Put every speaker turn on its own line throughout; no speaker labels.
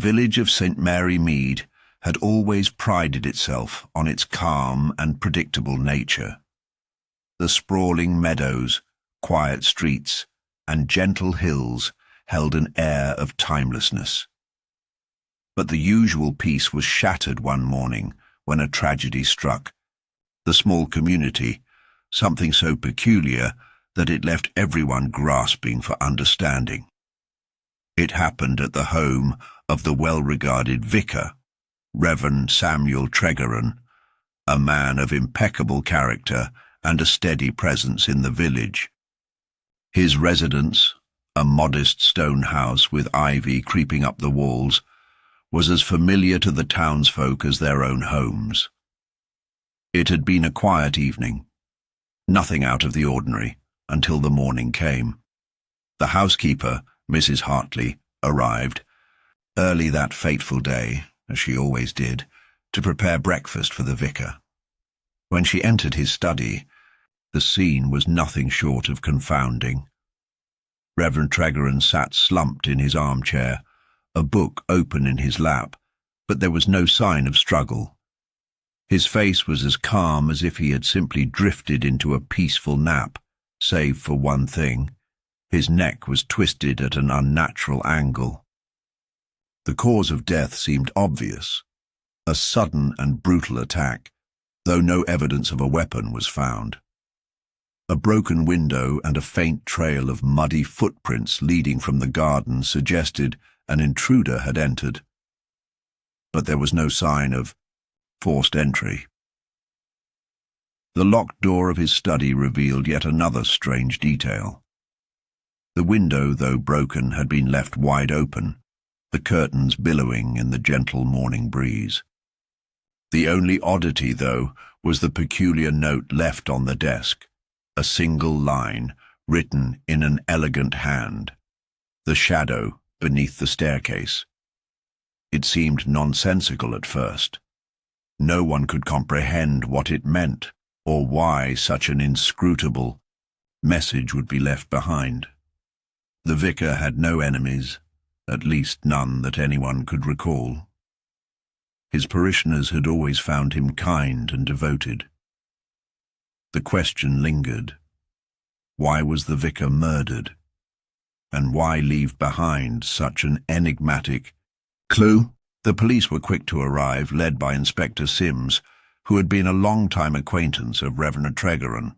village of St Mary Mead had always prided itself on its calm and predictable nature. The sprawling meadows, quiet streets, and gentle hills held an air of timelessness. But the usual peace was shattered one morning when a tragedy struck the small community, something so peculiar that it left everyone grasping for understanding. It happened at the home of the well-regarded vicar, Reverend Samuel Tregeron, a man of impeccable character and a steady presence in the village. His residence, a modest stone house with ivy creeping up the walls, was as familiar to the townsfolk as their own homes. It had been a quiet evening, nothing out of the ordinary, until the morning came. The housekeeper, Mrs. Hartley, arrived early that fateful day, as she always did, to prepare breakfast for the vicar. When she entered his study, the scene was nothing short of confounding. Reverend Tregeron sat slumped in his armchair, a book open in his lap, but there was no sign of struggle. His face was as calm as if he had simply drifted into a peaceful nap, save for one thing. His neck was twisted at an unnatural angle. The cause of death seemed obvious, a sudden and brutal attack, though no evidence of a weapon was found. A broken window and a faint trail of muddy footprints leading from the garden suggested an intruder had entered. But there was no sign of forced entry. The locked door of his study revealed yet another strange detail. The window, though broken, had been left wide open, the curtains billowing in the gentle morning breeze. The only oddity, though, was the peculiar note left on the desk, a single line written in an elegant hand, "The shadow beneath the staircase." It seemed nonsensical at first. No one could comprehend what it meant or why such an inscrutable message would be left behind. The vicar had no enemies, at least none that anyone could recall. His parishioners had always found him kind and devoted. The question lingered. Why was the vicar murdered? And why leave behind such an enigmatic clue? The police were quick to arrive, led by Inspector Sims, who had been a long-time acquaintance of Reverend Tregeron.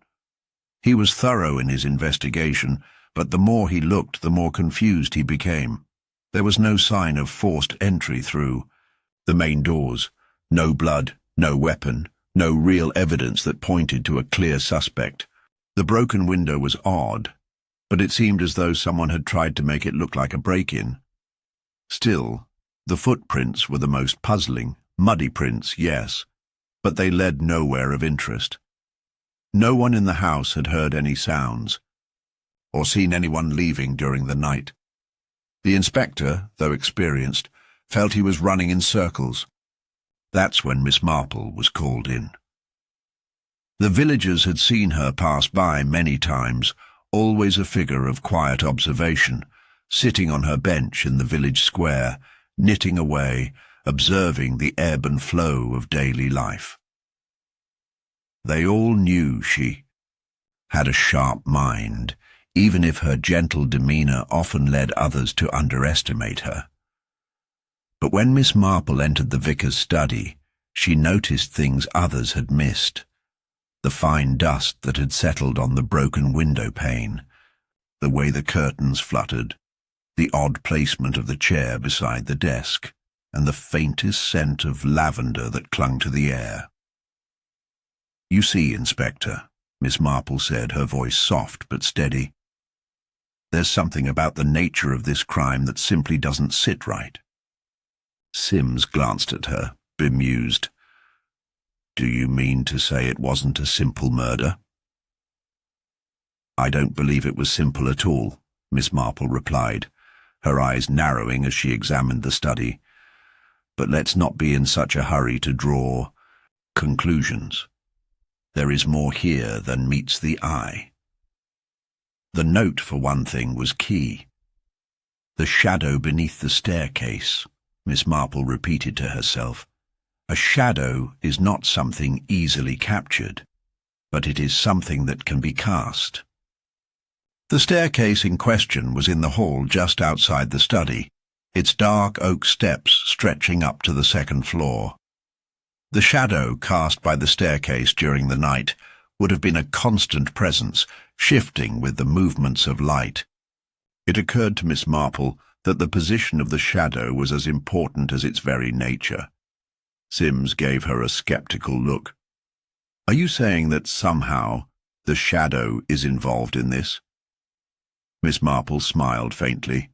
He was thorough in his investigation, but the more he looked, the more confused he became. There was no sign of forced entry through the main doors. No blood, no weapon, no real evidence that pointed to a clear suspect. The broken window was odd, but it seemed as though someone had tried to make it look like a break-in. Still, the footprints were the most puzzling. Muddy prints, yes, but they led nowhere of interest. No one in the house had heard any sounds, or seen anyone leaving during the night. The inspector, though experienced, felt he was running in circles. That's when Miss Marple was called in. The villagers had seen her pass by many times, always a figure of quiet observation, sitting on her bench in the village square, knitting away, observing the ebb and flow of daily life. They all knew she had a sharp mind, even if her gentle demeanour often led others to underestimate her. But when Miss Marple entered the vicar's study, she noticed things others had missed. The fine dust that had settled on the broken window pane, the way the curtains fluttered, the odd placement of the chair beside the desk, and the faintest scent of lavender that clung to the air. "You see, Inspector," Miss Marple said, her voice soft but steady, "there's something about the nature of this crime that simply doesn't sit right." Sims glanced at her, bemused. "Do you mean to say it wasn't a simple murder?" "I don't believe it was simple at all," Miss Marple replied, her eyes narrowing as she examined the study. "But let's not be in such a hurry to draw conclusions. There is more here than meets the eye. The note, for one thing, was key. The shadow beneath the staircase. Miss Marple repeated to herself. A shadow is not something easily captured, but it is something that can be cast. The staircase in question was in the hall just outside the study, its dark oak steps stretching up to the second floor. The shadow cast by the staircase during the night would have been a constant presence, shifting with the movements of light. It occurred to Miss Marple that the position of the shadow was as important as its very nature. Sims gave her a skeptical look. "Are you saying that somehow the shadow is involved in this?" Miss Marple smiled faintly.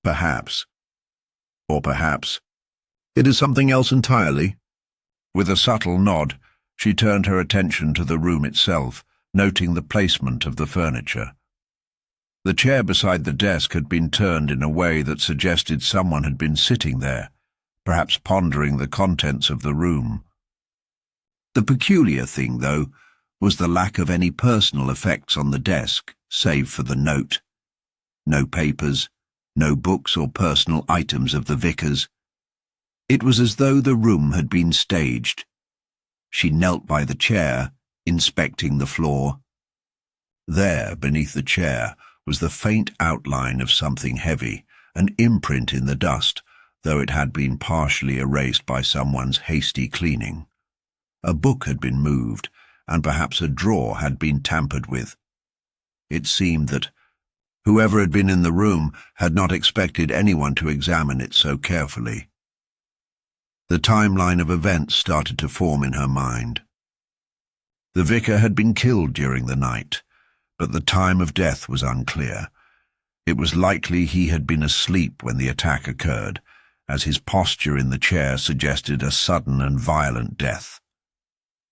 "Perhaps. Or perhaps it is something else entirely." With a subtle nod, she turned her attention to the room itself, noting the placement of the furniture. The chair beside the desk had been turned in a way that suggested someone had been sitting there, perhaps pondering the contents of the room. The peculiar thing, though, was the lack of any personal effects on the desk, save for the note. No papers, no books or personal items of the vicar's. It was as though the room had been staged. She knelt by the chair, inspecting the floor. There, beneath the chair, was the faint outline of something heavy, an imprint in the dust, though it had been partially erased by someone's hasty cleaning. A book had been moved, and perhaps a drawer had been tampered with. It seemed that whoever had been in the room had not expected anyone to examine it so carefully. The timeline of events started to form in her mind. The vicar had been killed during the night, but the time of death was unclear. It was likely he had been asleep when the attack occurred, as his posture in the chair suggested a sudden and violent death.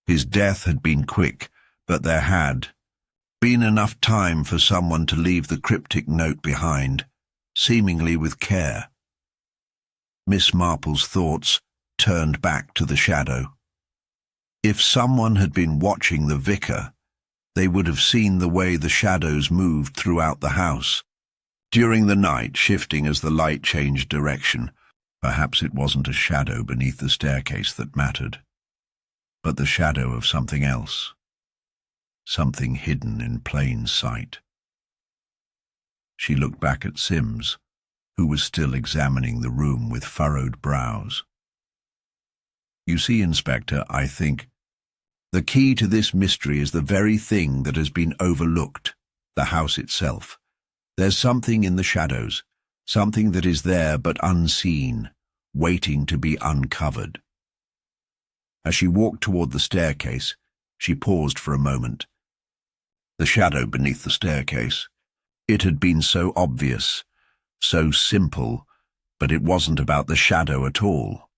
His death had been quick, but there had been enough time for someone to leave the cryptic note behind, seemingly with care. Miss Marple's thoughts turned back to the shadow. If someone had been watching the vicar, they would have seen the way the shadows moved throughout the house, during the night, shifting as the light changed direction. Perhaps it wasn't a shadow beneath the staircase that mattered, but the shadow of something else, something hidden in plain sight. She looked back at Sims, who was still examining the room with furrowed brows. "You see, Inspector, I think the key to this mystery is the very thing that has been overlooked, the house itself. There's something in the shadows, something that is there but unseen, waiting to be uncovered." As she walked toward the staircase, she paused for a moment. The shadow beneath the staircase. It had been so obvious, so simple, but it wasn't about the shadow at all.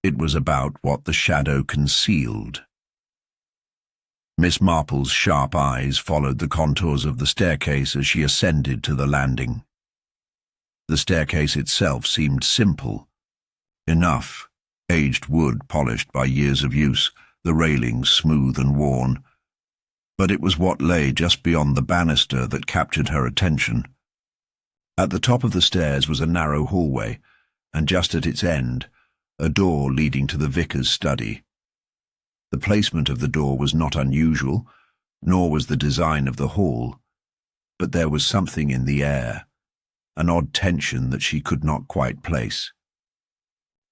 It was about what the shadow concealed. Miss Marple's sharp eyes followed the contours of the staircase as she ascended to the landing. The staircase itself seemed simple enough, aged wood polished by years of use, the railings smooth and worn. But it was what lay just beyond the banister that captured her attention. At the top of the stairs was a narrow hallway, and just at its end, a door leading to the vicar's study. The placement of the door was not unusual, nor was the design of the hall, but there was something in the air, an odd tension that she could not quite place.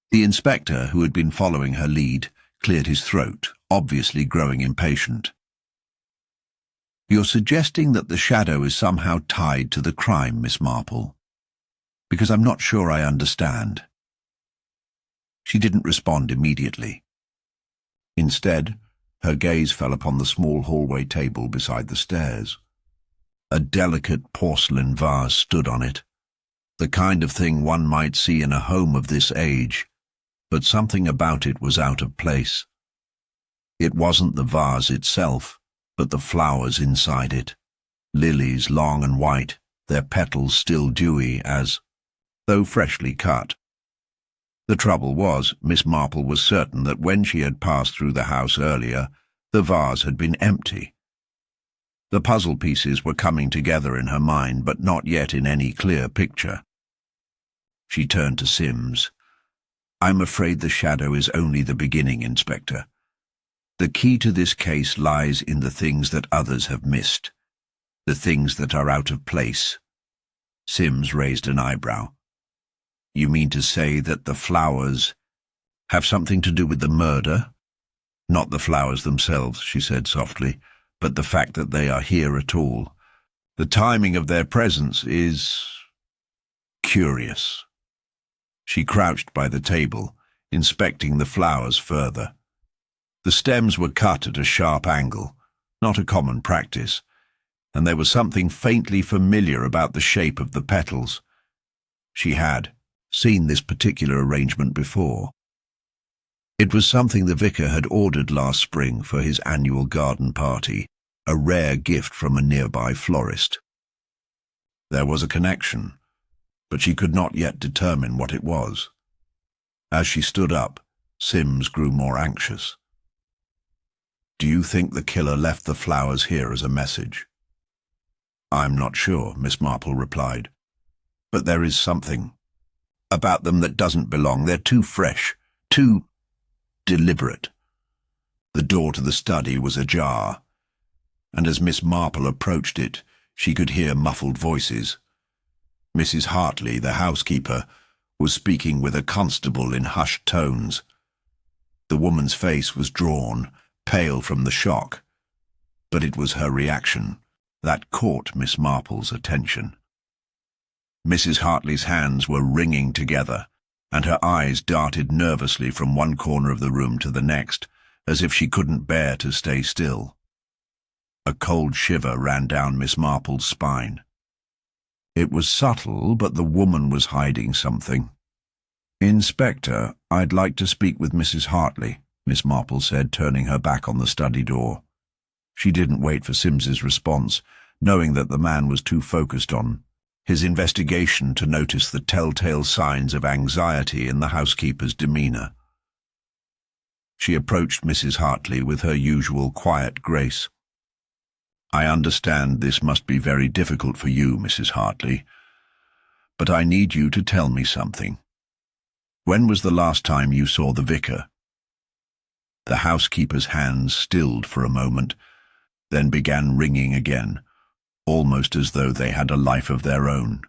The inspector, who had been following her lead, cleared his throat, obviously growing impatient. "You're suggesting that the shadow is somehow tied to the crime, Miss Marple? Because I'm not sure I understand." She didn't respond immediately. Instead, her gaze fell upon the small hallway table beside the stairs. A delicate porcelain vase stood on it, the kind of thing one might see in a home of this age, but something about it was out of place. It wasn't the vase itself, but the flowers inside it, lilies long and white, their petals still dewy as, though freshly cut. The trouble was, Miss Marple was certain that when she had passed through the house earlier, the vase had been empty. The puzzle pieces were coming together in her mind, but not yet in any clear picture. She turned to Sims. "I'm afraid the shadow is only the beginning, Inspector. The key to this case lies in the things that others have missed, the things that are out of place." Sims raised an eyebrow. "You mean to say that the flowers have something to do with the murder?" "Not the flowers themselves," she said softly, "but the fact that they are here at all. The timing of their presence is curious." She crouched by the table, inspecting the flowers further. The stems were cut at a sharp angle, not a common practice, and there was something faintly familiar about the shape of the petals. She had seen this particular arrangement before. It was something the vicar had ordered last spring for his annual garden party, a rare gift from a nearby florist. There was a connection, but she could not yet determine what it was. As she stood up, Sims grew more anxious. "Do you think the killer left the flowers here as a message?" "I'm not sure," Miss Marple replied. "But there is something about them that doesn't belong. They're too fresh, too deliberate." The door to the study was ajar, and as Miss Marple approached it, she could hear muffled voices. Mrs. Hartley, the housekeeper, was speaking with a constable in hushed tones. The woman's face was drawn, pale from the shock, but it was her reaction that caught Miss Marple's attention. Mrs. Hartley's hands were wringing together, and her eyes darted nervously from one corner of the room to the next, as if she couldn't bear to stay still. A cold shiver ran down Miss Marple's spine. It was subtle, but the woman was hiding something. "Inspector, I'd like to speak with Mrs. Hartley," Miss Marple said, turning her back on the study door. She didn't wait for Sims's response, knowing that the man was too focused on his investigation to notice the telltale signs of anxiety in the housekeeper's demeanour. She approached Mrs. Hartley with her usual quiet grace. "I understand this must be very difficult for you, Mrs. Hartley, but I need you to tell me something. When was the last time you saw the vicar?" The housekeeper's hands stilled for a moment, then began ringing again, almost as though they had a life of their own.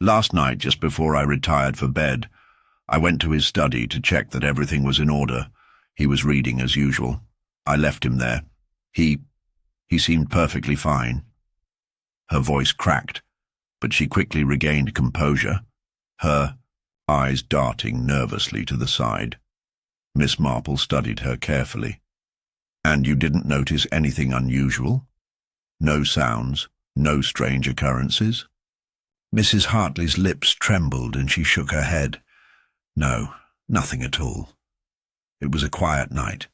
"Last night, just before I retired for bed, I went to his study to check that everything was in order. He was reading as usual. I left him there. He seemed perfectly fine." Her voice cracked, but she quickly regained composure, her eyes darting nervously to the side. Miss Marple studied her carefully. "And you didn't notice anything unusual? No sounds, no strange occurrences?" Mrs. Hartley's lips trembled and she shook her head. "No, nothing at all. It was a quiet night.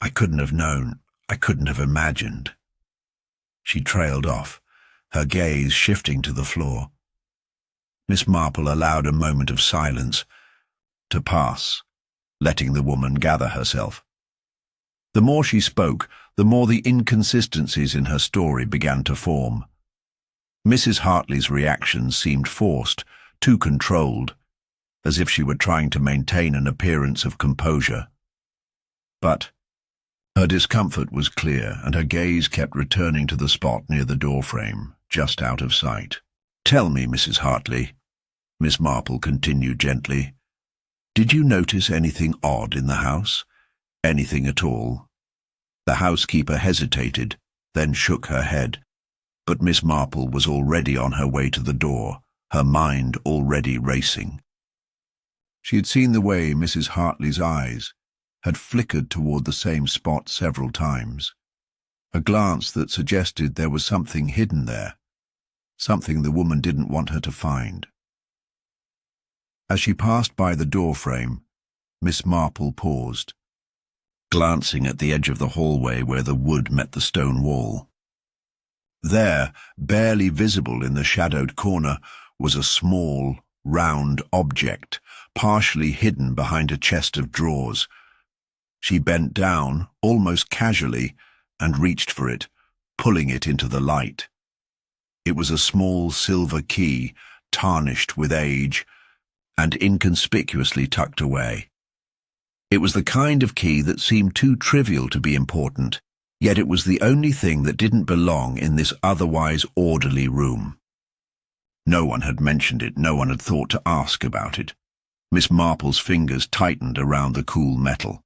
I couldn't have known. I couldn't have imagined." She trailed off, her gaze shifting to the floor. Miss Marple allowed a moment of silence to pass, letting the woman gather herself. The more she spoke, the more the inconsistencies in her story began to form. Mrs. Hartley's reactions seemed forced, too controlled, as if she were trying to maintain an appearance of composure. But her discomfort was clear, and her gaze kept returning to the spot near the doorframe, just out of sight. "Tell me, Mrs. Hartley," Miss Marple continued gently, "did you notice anything odd in the house? Anything at all?" The housekeeper hesitated, then shook her head, but Miss Marple was already on her way to the door, her mind already racing. She had seen the way Mrs. Hartley's eyes had flickered toward the same spot several times, a glance that suggested there was something hidden there, something the woman didn't want her to find. As she passed by the doorframe, Miss Marple paused, glancing at the edge of the hallway where the wood met the stone wall. There, barely visible in the shadowed corner, was a small, round object, partially hidden behind a chest of drawers. She bent down, almost casually, and reached for it, pulling it into the light. It was a small silver key, tarnished with age, and inconspicuously tucked away. It was the kind of key that seemed too trivial to be important, yet it was the only thing that didn't belong in this otherwise orderly room. No one had mentioned it, no one had thought to ask about it. Miss Marple's fingers tightened around the cool metal.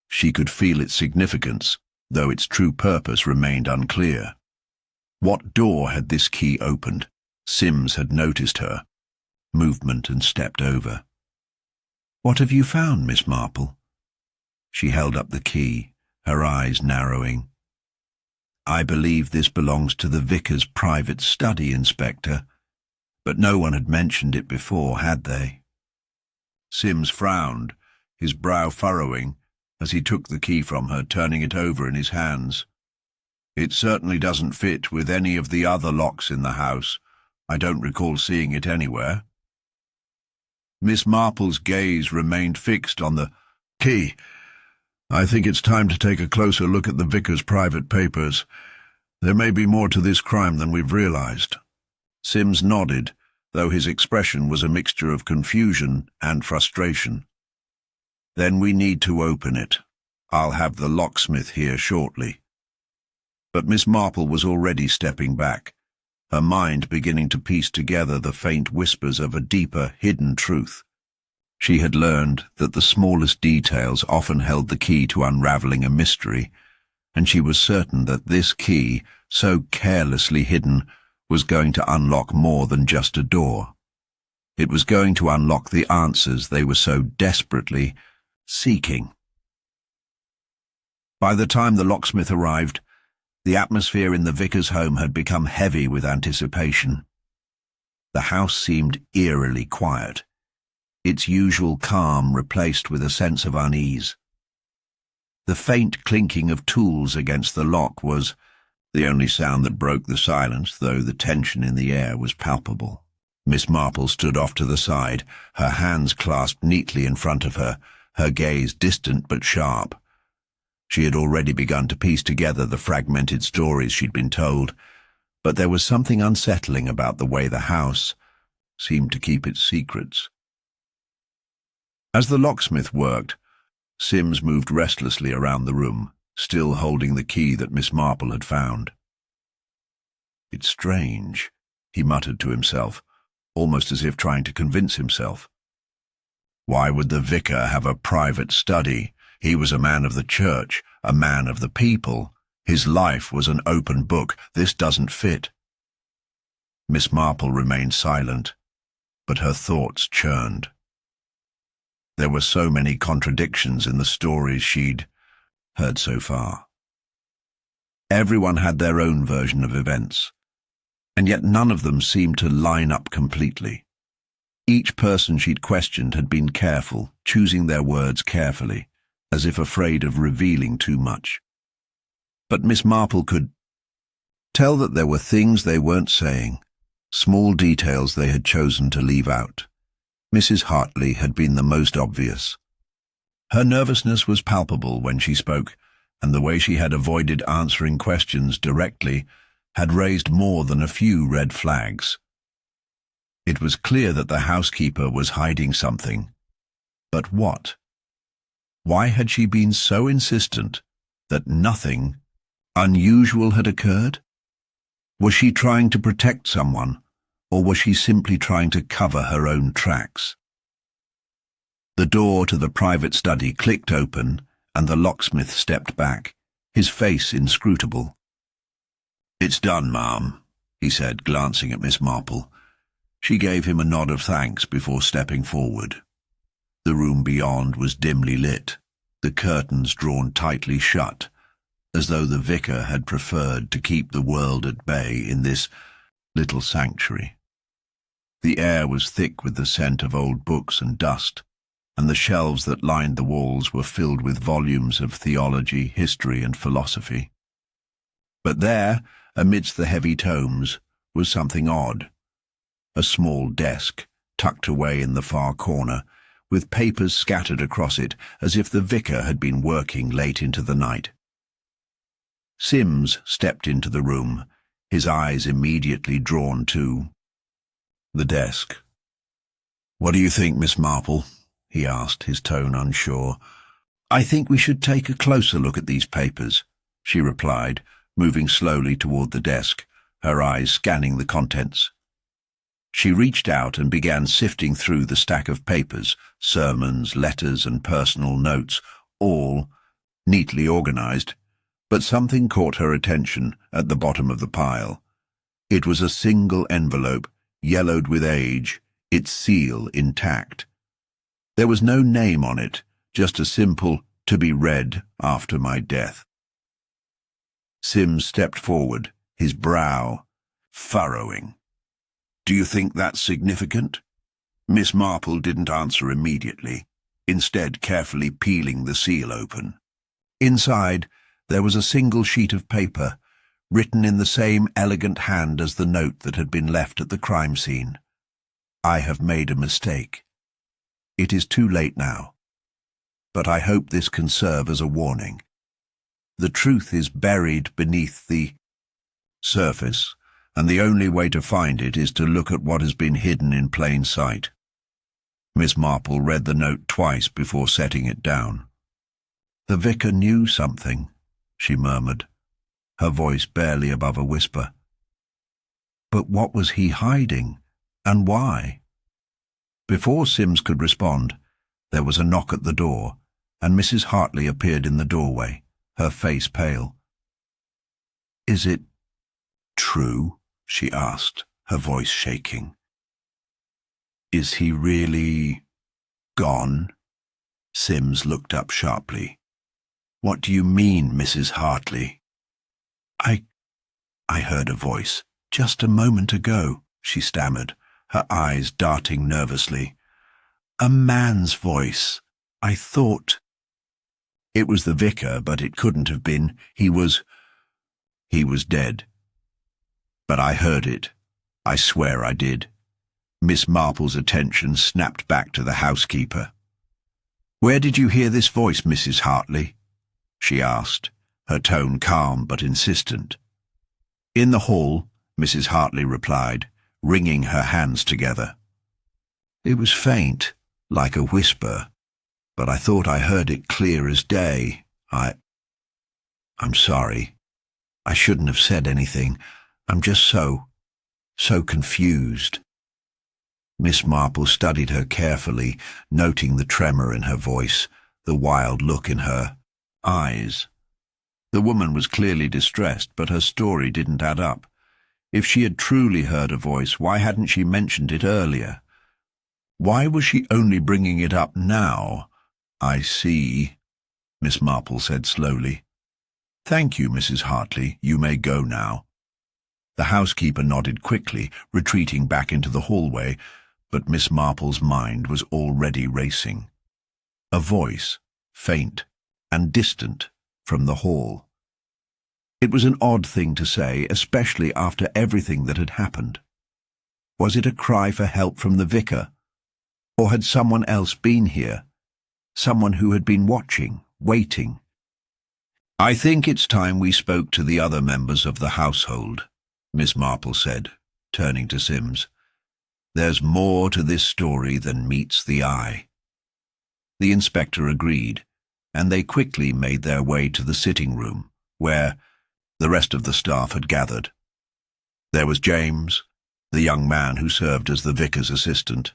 She could feel its significance, though its true purpose remained unclear. What door had this key opened? Sims had noticed her movement and stepped over. "What have you found, Miss Marple?" She held up the key, her eyes narrowing. "I believe this belongs to the vicar's private study, Inspector, but no one had mentioned it before, had they?" Sims frowned, his brow furrowing, as he took the key from her, turning it over in his hands. "It certainly doesn't fit with any of the other locks in the house. I don't recall seeing it anywhere." Miss Marple's gaze remained fixed on the key. "I think it's time to take a closer look at the vicar's private papers. There may be more to this crime than we've realized." Sims nodded, though his expression was a mixture of confusion and frustration. "Then we need to open it. I'll have the locksmith here shortly." But Miss Marple was already stepping back, her mind beginning to piece together the faint whispers of a deeper, hidden truth. She had learned that the smallest details often held the key to unraveling a mystery, and she was certain that this key, so carelessly hidden, was going to unlock more than just a door. It was going to unlock the answers they were so desperately seeking. By the time the locksmith arrived, the atmosphere in the vicar's home had become heavy with anticipation. The house seemed eerily quiet, its usual calm replaced with a sense of unease. The faint clinking of tools against the lock was the only sound that broke the silence, though the tension in the air was palpable. Miss Marple stood off to the side, her hands clasped neatly in front of her, her gaze distant but sharp. She had already begun to piece together the fragmented stories she'd been told, but there was something unsettling about the way the house seemed to keep its secrets. As the locksmith worked, Sims moved restlessly around the room, still holding the key that Miss Marple had found. "It's strange," he muttered to himself, almost as if trying to convince himself. Why would the vicar have a private study? He was a man of the church, a man of the people. His life was an open book. This doesn't fit. Miss Marple remained silent, but her thoughts churned. There were so many contradictions in the stories she'd heard so far. Everyone had their own version of events, and yet none of them seemed to line up completely. Each person she'd questioned had been careful, choosing their words carefully, as if afraid of revealing too much. But Miss Marple could tell that there were things they weren't saying, small details they had chosen to leave out. Mrs. Hartley had been the most obvious. Her nervousness was palpable when she spoke, and the way she had avoided answering questions directly had raised more than a few red flags. It was clear that the housekeeper was hiding something. But what? Why had she been so insistent that nothing unusual had occurred? Was she trying to protect someone, or was she simply trying to cover her own tracks? The door to the private study clicked open, and the locksmith stepped back, his face inscrutable. "It's done, ma'am," he said, glancing at Miss Marple. She gave him a nod of thanks before stepping forward. The room beyond was dimly lit, the curtains drawn tightly shut, as though the vicar had preferred to keep the world at bay in this little sanctuary. The air was thick with the scent of old books and dust, and the shelves that lined the walls were filled with volumes of theology, history, and philosophy. But there, amidst the heavy tomes, was something odd. A small desk, tucked away in the far corner, with papers scattered across it as if the vicar had been working late into the night. Sims stepped into the room, his eyes immediately drawn to The desk. "What do you think, Miss Marple?" he asked, his tone unsure. "I think we should take a closer look at these papers," she replied, moving slowly toward the desk, her eyes scanning the contents. She reached out and began sifting through the stack of papers, sermons, letters, and personal notes, all neatly organized, but something caught her attention at the bottom of the pile. It was a single envelope, yellowed with age, its seal intact. There was no name on it, just a simple, "To be read after my death." Sims stepped forward, his brow furrowing. "Do you think that's significant?" Miss Marple didn't answer immediately, instead carefully peeling the seal open. Inside, there was a single sheet of paper, written in the same elegant hand as the note that had been left at the crime scene. "I have made a mistake. It is too late now, but I hope this can serve as a warning. The truth is buried beneath the surface, and the only way to find it is to look at what has been hidden in plain sight." Miss Marple read the note twice before setting it down. "The vicar knew something," she murmured, her voice barely above a whisper. "But what was he hiding, and why?" Before Sims could respond, there was a knock at the door, and Mrs. Hartley appeared in the doorway, her face pale. "Is it true?" she asked, her voice shaking. "Is he really gone?" Sims looked up sharply. "What do you mean, Mrs. Hartley?" I heard a voice, just a moment ago," she stammered, her eyes darting nervously. "A man's voice. I thought—" It was the vicar, but it couldn't have been. He was dead. But I heard it. I swear I did. Miss Marple's attention snapped back to the housekeeper. "Where did you hear this voice, Mrs. Hartley?" she asked, her tone calm but insistent. "In the hall," Mrs. Hartley replied, wringing her hands together. "It was faint, like a whisper, but I thought I heard it clear as day. I'm sorry. I shouldn't have said anything. I'm just so confused." Miss Marple studied her carefully, noting the tremor in her voice, the wild look in her eyes. The woman was clearly distressed, but her story didn't add up. If she had truly heard a voice, why hadn't she mentioned it earlier? Why was she only bringing it up now? "I see," Miss Marple said slowly. "Thank you, Mrs. Hartley. You may go now." The housekeeper nodded quickly, retreating back into the hallway, but Miss Marple's mind was already racing. A voice, faint and distant, from the hall. It was an odd thing to say, especially after everything that had happened. Was it a cry for help from the vicar? Or had someone else been here? Someone who had been watching, waiting? "I think it's time we spoke to the other members of the household," Miss Marple said, turning to Sims. "There's more to this story than meets the eye." The inspector agreed, and they quickly made their way to the sitting room, where the rest of the staff had gathered. There was James, the young man who served as the vicar's assistant,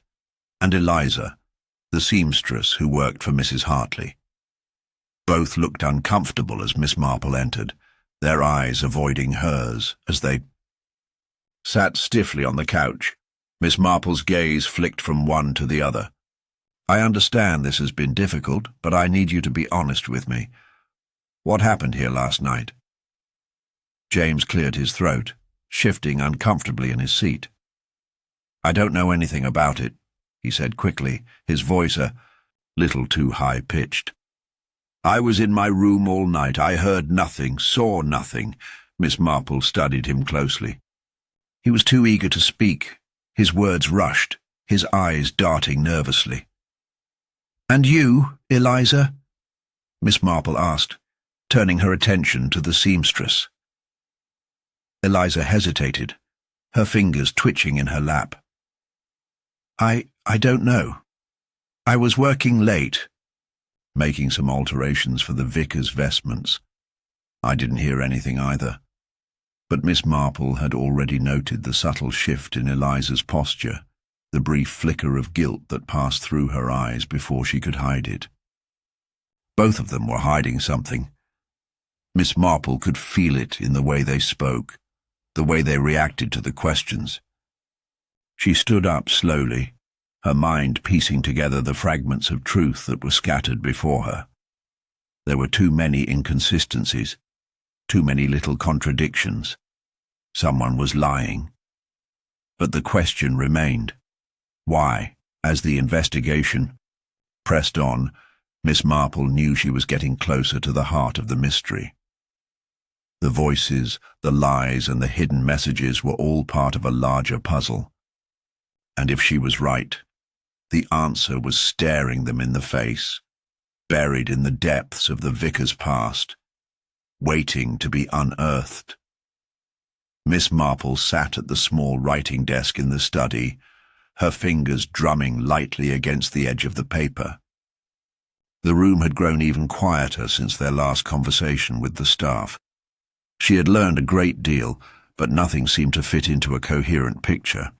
and Eliza, the seamstress who worked for Mrs. Hartley. Both looked uncomfortable as Miss Marple entered, their eyes avoiding hers as they sat stiffly on the couch. Miss Marple's gaze flicked from one to the other. "I understand this has been difficult, but I need you to be honest with me. What happened here last night?" James cleared his throat, shifting uncomfortably in his seat. "I don't know anything about it," he said quickly, his voice a little too high-pitched. "I was in my room all night. I heard nothing, saw nothing." Miss Marple studied him closely. He was too eager to speak. His words rushed, his eyes darting nervously. "And you, Eliza?" Miss Marple asked, turning her attention to the seamstress. Eliza hesitated, her fingers twitching in her lap. I don't know. I was working late, making some alterations for the vicar's vestments. I didn't hear anything either. But Miss Marple had already noted the subtle shift in Eliza's posture, the brief flicker of guilt that passed through her eyes before she could hide it. Both of them were hiding something. Miss Marple could feel it in the way they spoke, the way they reacted to the questions. She stood up slowly, her mind piecing together the fragments of truth that were scattered before her. There were too many inconsistencies, too many little contradictions. Someone was lying. But the question remained. Why? As the investigation pressed on, Miss Marple knew she was getting closer to the heart of the mystery. The voices, the lies, and the hidden messages were all part of a larger puzzle. And if she was right, the answer was staring them in the face, buried in the depths of the vicar's past, waiting to be unearthed. Miss Marple sat at the small writing desk in the study, her fingers drumming lightly against the edge of the paper. The room had grown even quieter since their last conversation with the staff. She had learned a great deal, but nothing seemed to fit into a coherent picture.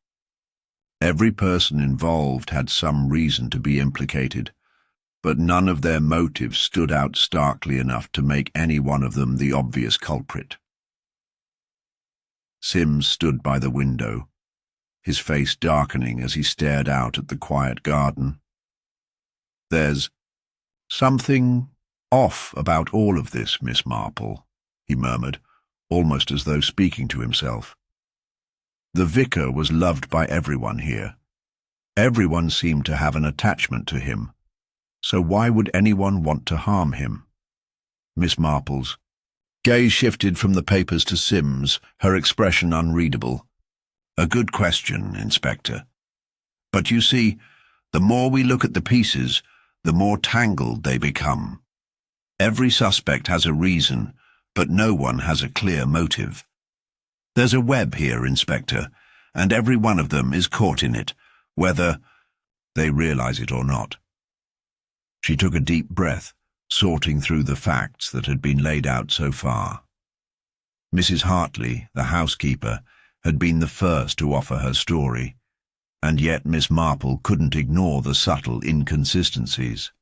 Every person involved had some reason to be implicated, but none of their motives stood out starkly enough to make any one of them the obvious culprit. Sims stood by the window, his face darkening as he stared out at the quiet garden. "There's something off about all of this, Miss Marple," he murmured, almost as though speaking to himself. The vicar was loved by everyone here. Everyone seemed to have an attachment to him. So why would anyone want to harm him? Miss Marple's gaze shifted from the papers to Sims, her expression unreadable. "A good question, Inspector. But you see, the more we look at the pieces, the more tangled they become. Every suspect has a reason, but no one has a clear motive. There's a web here, Inspector, and every one of them is caught in it, whether they realize it or not." She took a deep breath, sorting through the facts that had been laid out so far. Mrs. Hartley, the housekeeper, had been the first to offer her story, and yet Miss Marple couldn't ignore the subtle inconsistencies.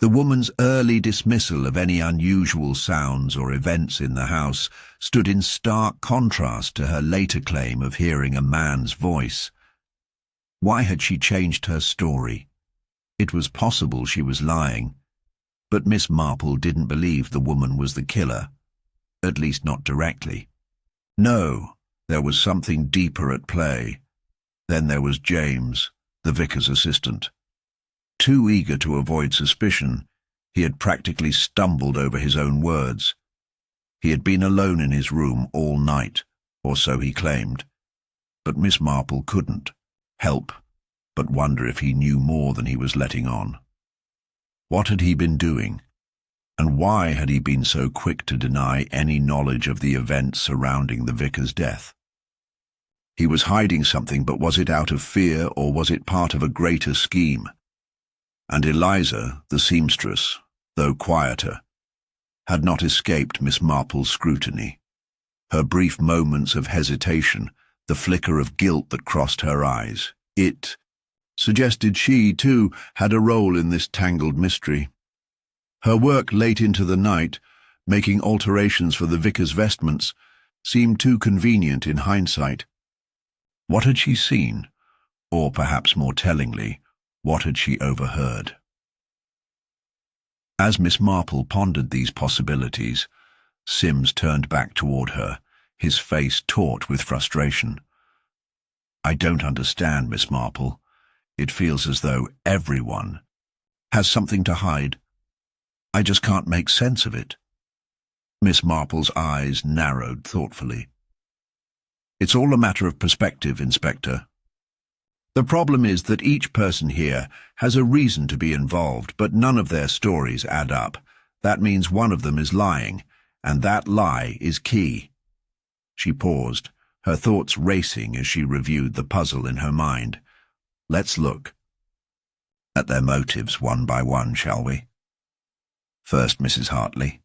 The woman's early dismissal of any unusual sounds or events in the house stood in stark contrast to her later claim of hearing a man's voice. Why had she changed her story? It was possible she was lying, but Miss Marple didn't believe the woman was the killer, at least not directly. No, there was something deeper at play. Then there was James, the vicar's assistant. Too eager to avoid suspicion, he had practically stumbled over his own words. He had been alone in his room all night, or so he claimed. But Miss Marple couldn't help but wonder if he knew more than he was letting on. What had he been doing? And why had he been so quick to deny any knowledge of the events surrounding the vicar's death? He was hiding something, but was it out of fear, or was it part of a greater scheme? And Eliza, the seamstress, though quieter, had not escaped Miss Marple's scrutiny. Her brief moments of hesitation, the flicker of guilt that crossed her eyes, it suggested she, too, had a role in this tangled mystery. Her work late into the night, making alterations for the vicar's vestments, seemed too convenient in hindsight. What had she seen? Or perhaps more tellingly, what had she overheard? As Miss Marple pondered these possibilities, Sims turned back toward her, his face taut with frustration. "I don't understand, Miss Marple. It feels as though everyone has something to hide. I just can't make sense of it." Miss Marple's eyes narrowed thoughtfully. "It's all a matter of perspective, Inspector. The problem is that each person here has a reason to be involved, but none of their stories add up. That means one of them is lying, and that lie is key." She paused, her thoughts racing as she reviewed the puzzle in her mind. Let's look at their motives one by one, shall we? First, Mrs. Hartley.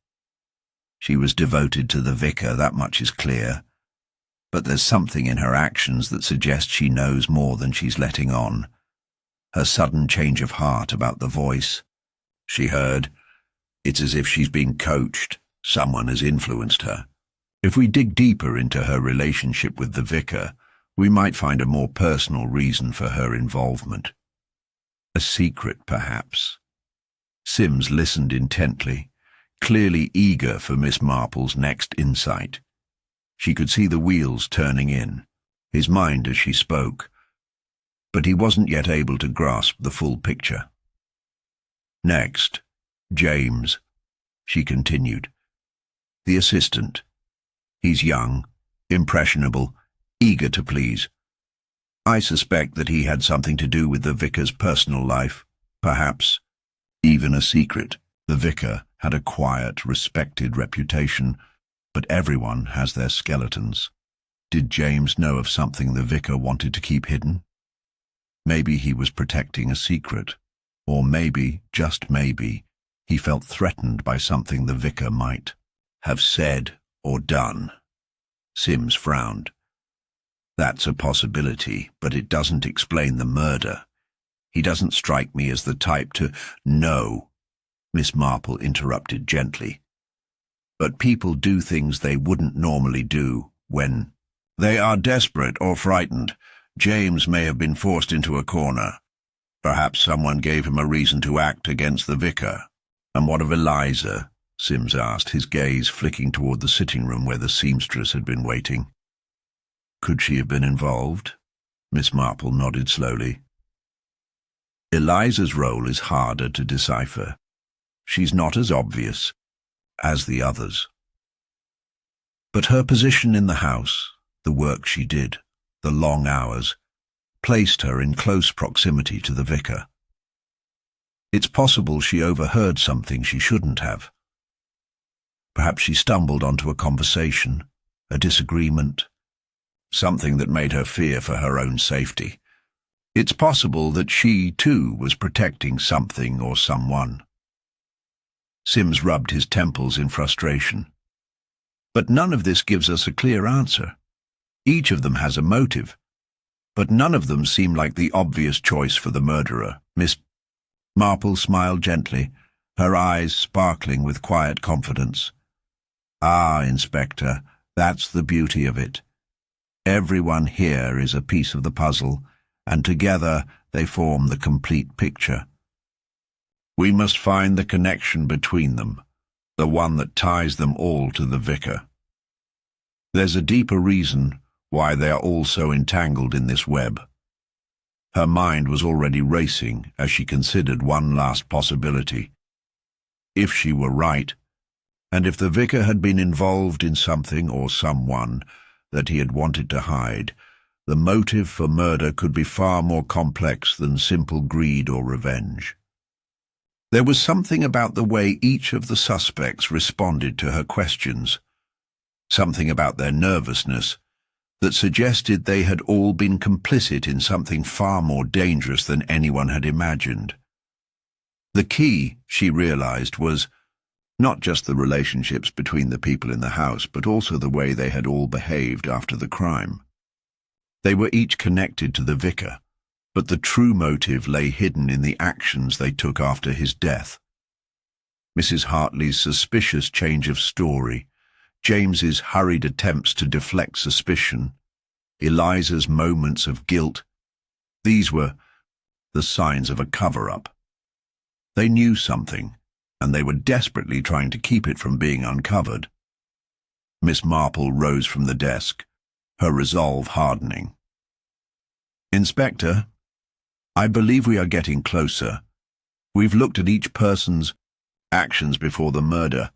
She was devoted to the vicar, that much is clear, but there's something in her actions that suggests she knows more than she's letting on. Her sudden change of heart about the voice she heard, it's as if she's been coached. Someone has influenced her. If we dig deeper into her relationship with the vicar, we might find a more personal reason for her involvement. A secret, perhaps. Sims listened intently, clearly eager for Miss Marple's next insight. She could see the wheels turning in, his mind as she spoke, but he wasn't yet able to grasp the full picture. Next, James, she continued. The assistant. He's young, impressionable, eager to please. I suspect that he had something to do with the vicar's personal life, perhaps even a secret. The vicar had a quiet, respected reputation, but everyone has their skeletons. Did James know of something the vicar wanted to keep hidden? Maybe he was protecting a secret, or maybe, just maybe, he felt threatened by something the vicar might have said or done. Sims frowned. That's a possibility, but it doesn't explain the murder. He doesn't strike me as the type to— No, Miss Marple interrupted gently. But people do things they wouldn't normally do when they are desperate or frightened. James may have been forced into a corner. Perhaps someone gave him a reason to act against the vicar. And what of Eliza? Sims asked, his gaze flicking toward the sitting room where the seamstress had been waiting. Could she have been involved? Miss Marple nodded slowly. Eliza's role is harder to decipher. She's not as obvious as the others. But her position in the house, the work she did, the long hours, placed her in close proximity to the vicar. It's possible she overheard something she shouldn't have. Perhaps she stumbled onto a conversation, a disagreement, something that made her fear for her own safety. It's possible that she, too, was protecting something or someone. Sims rubbed his temples in frustration. But none of this gives us a clear answer. Each of them has a motive, but none of them seem like the obvious choice for the murderer. Miss Marple smiled gently, her eyes sparkling with quiet confidence. Ah, Inspector, that's the beauty of it. Everyone here is a piece of the puzzle, and together they form the complete picture. We must find the connection between them, the one that ties them all to the vicar. There's a deeper reason why they are all so entangled in this web. Her mind was already racing as she considered one last possibility. If she were right, and if the vicar had been involved in something or someone that he had wanted to hide, the motive for murder could be far more complex than simple greed or revenge. There was something about the way each of the suspects responded to her questions, something about their nervousness, that suggested they had all been complicit in something far more dangerous than anyone had imagined. The key, she realized, was not just the relationships between the people in the house, but also the way they had all behaved after the crime. They were each connected to the vicar, but the true motive lay hidden in the actions they took after his death. Mrs. Hartley's suspicious change of story, James's hurried attempts to deflect suspicion, Eliza's moments of guilt, these were the signs of a cover-up. They knew something, and they were desperately trying to keep it from being uncovered. Miss Marple rose from the desk, her resolve hardening. Inspector, I believe we are getting closer. We've looked at each person's actions before the murder,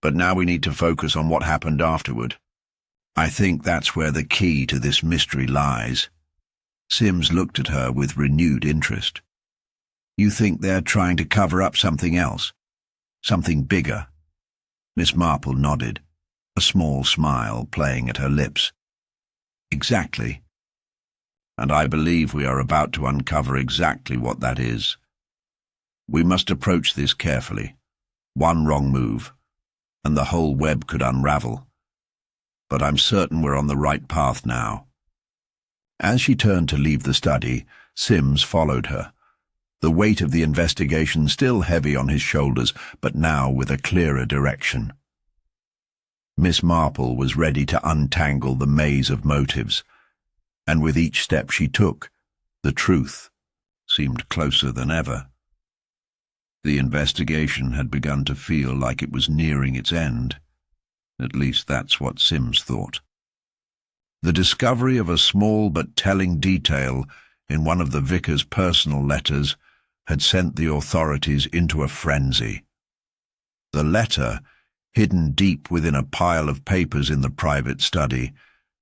but now we need to focus on what happened afterward. I think that's where the key to this mystery lies. Sims looked at her with renewed interest. You think they're trying to cover up something else? Something bigger? Miss Marple nodded, a small smile playing at her lips. Exactly. and I believe we are about to uncover exactly what that is. We must approach this carefully. One wrong move, and the whole web could unravel. But I'm certain we're on the right path now." As she turned to leave the study, Sims followed her, the weight of the investigation still heavy on his shoulders, but now with a clearer direction. Miss Marple was ready to untangle the maze of motives, and with each step she took, the truth seemed closer than ever. The investigation had begun to feel like it was nearing its end. At least that's what Sims thought. The discovery of a small but telling detail in one of the vicar's personal letters had sent the authorities into a frenzy. The letter, hidden deep within a pile of papers in the private study,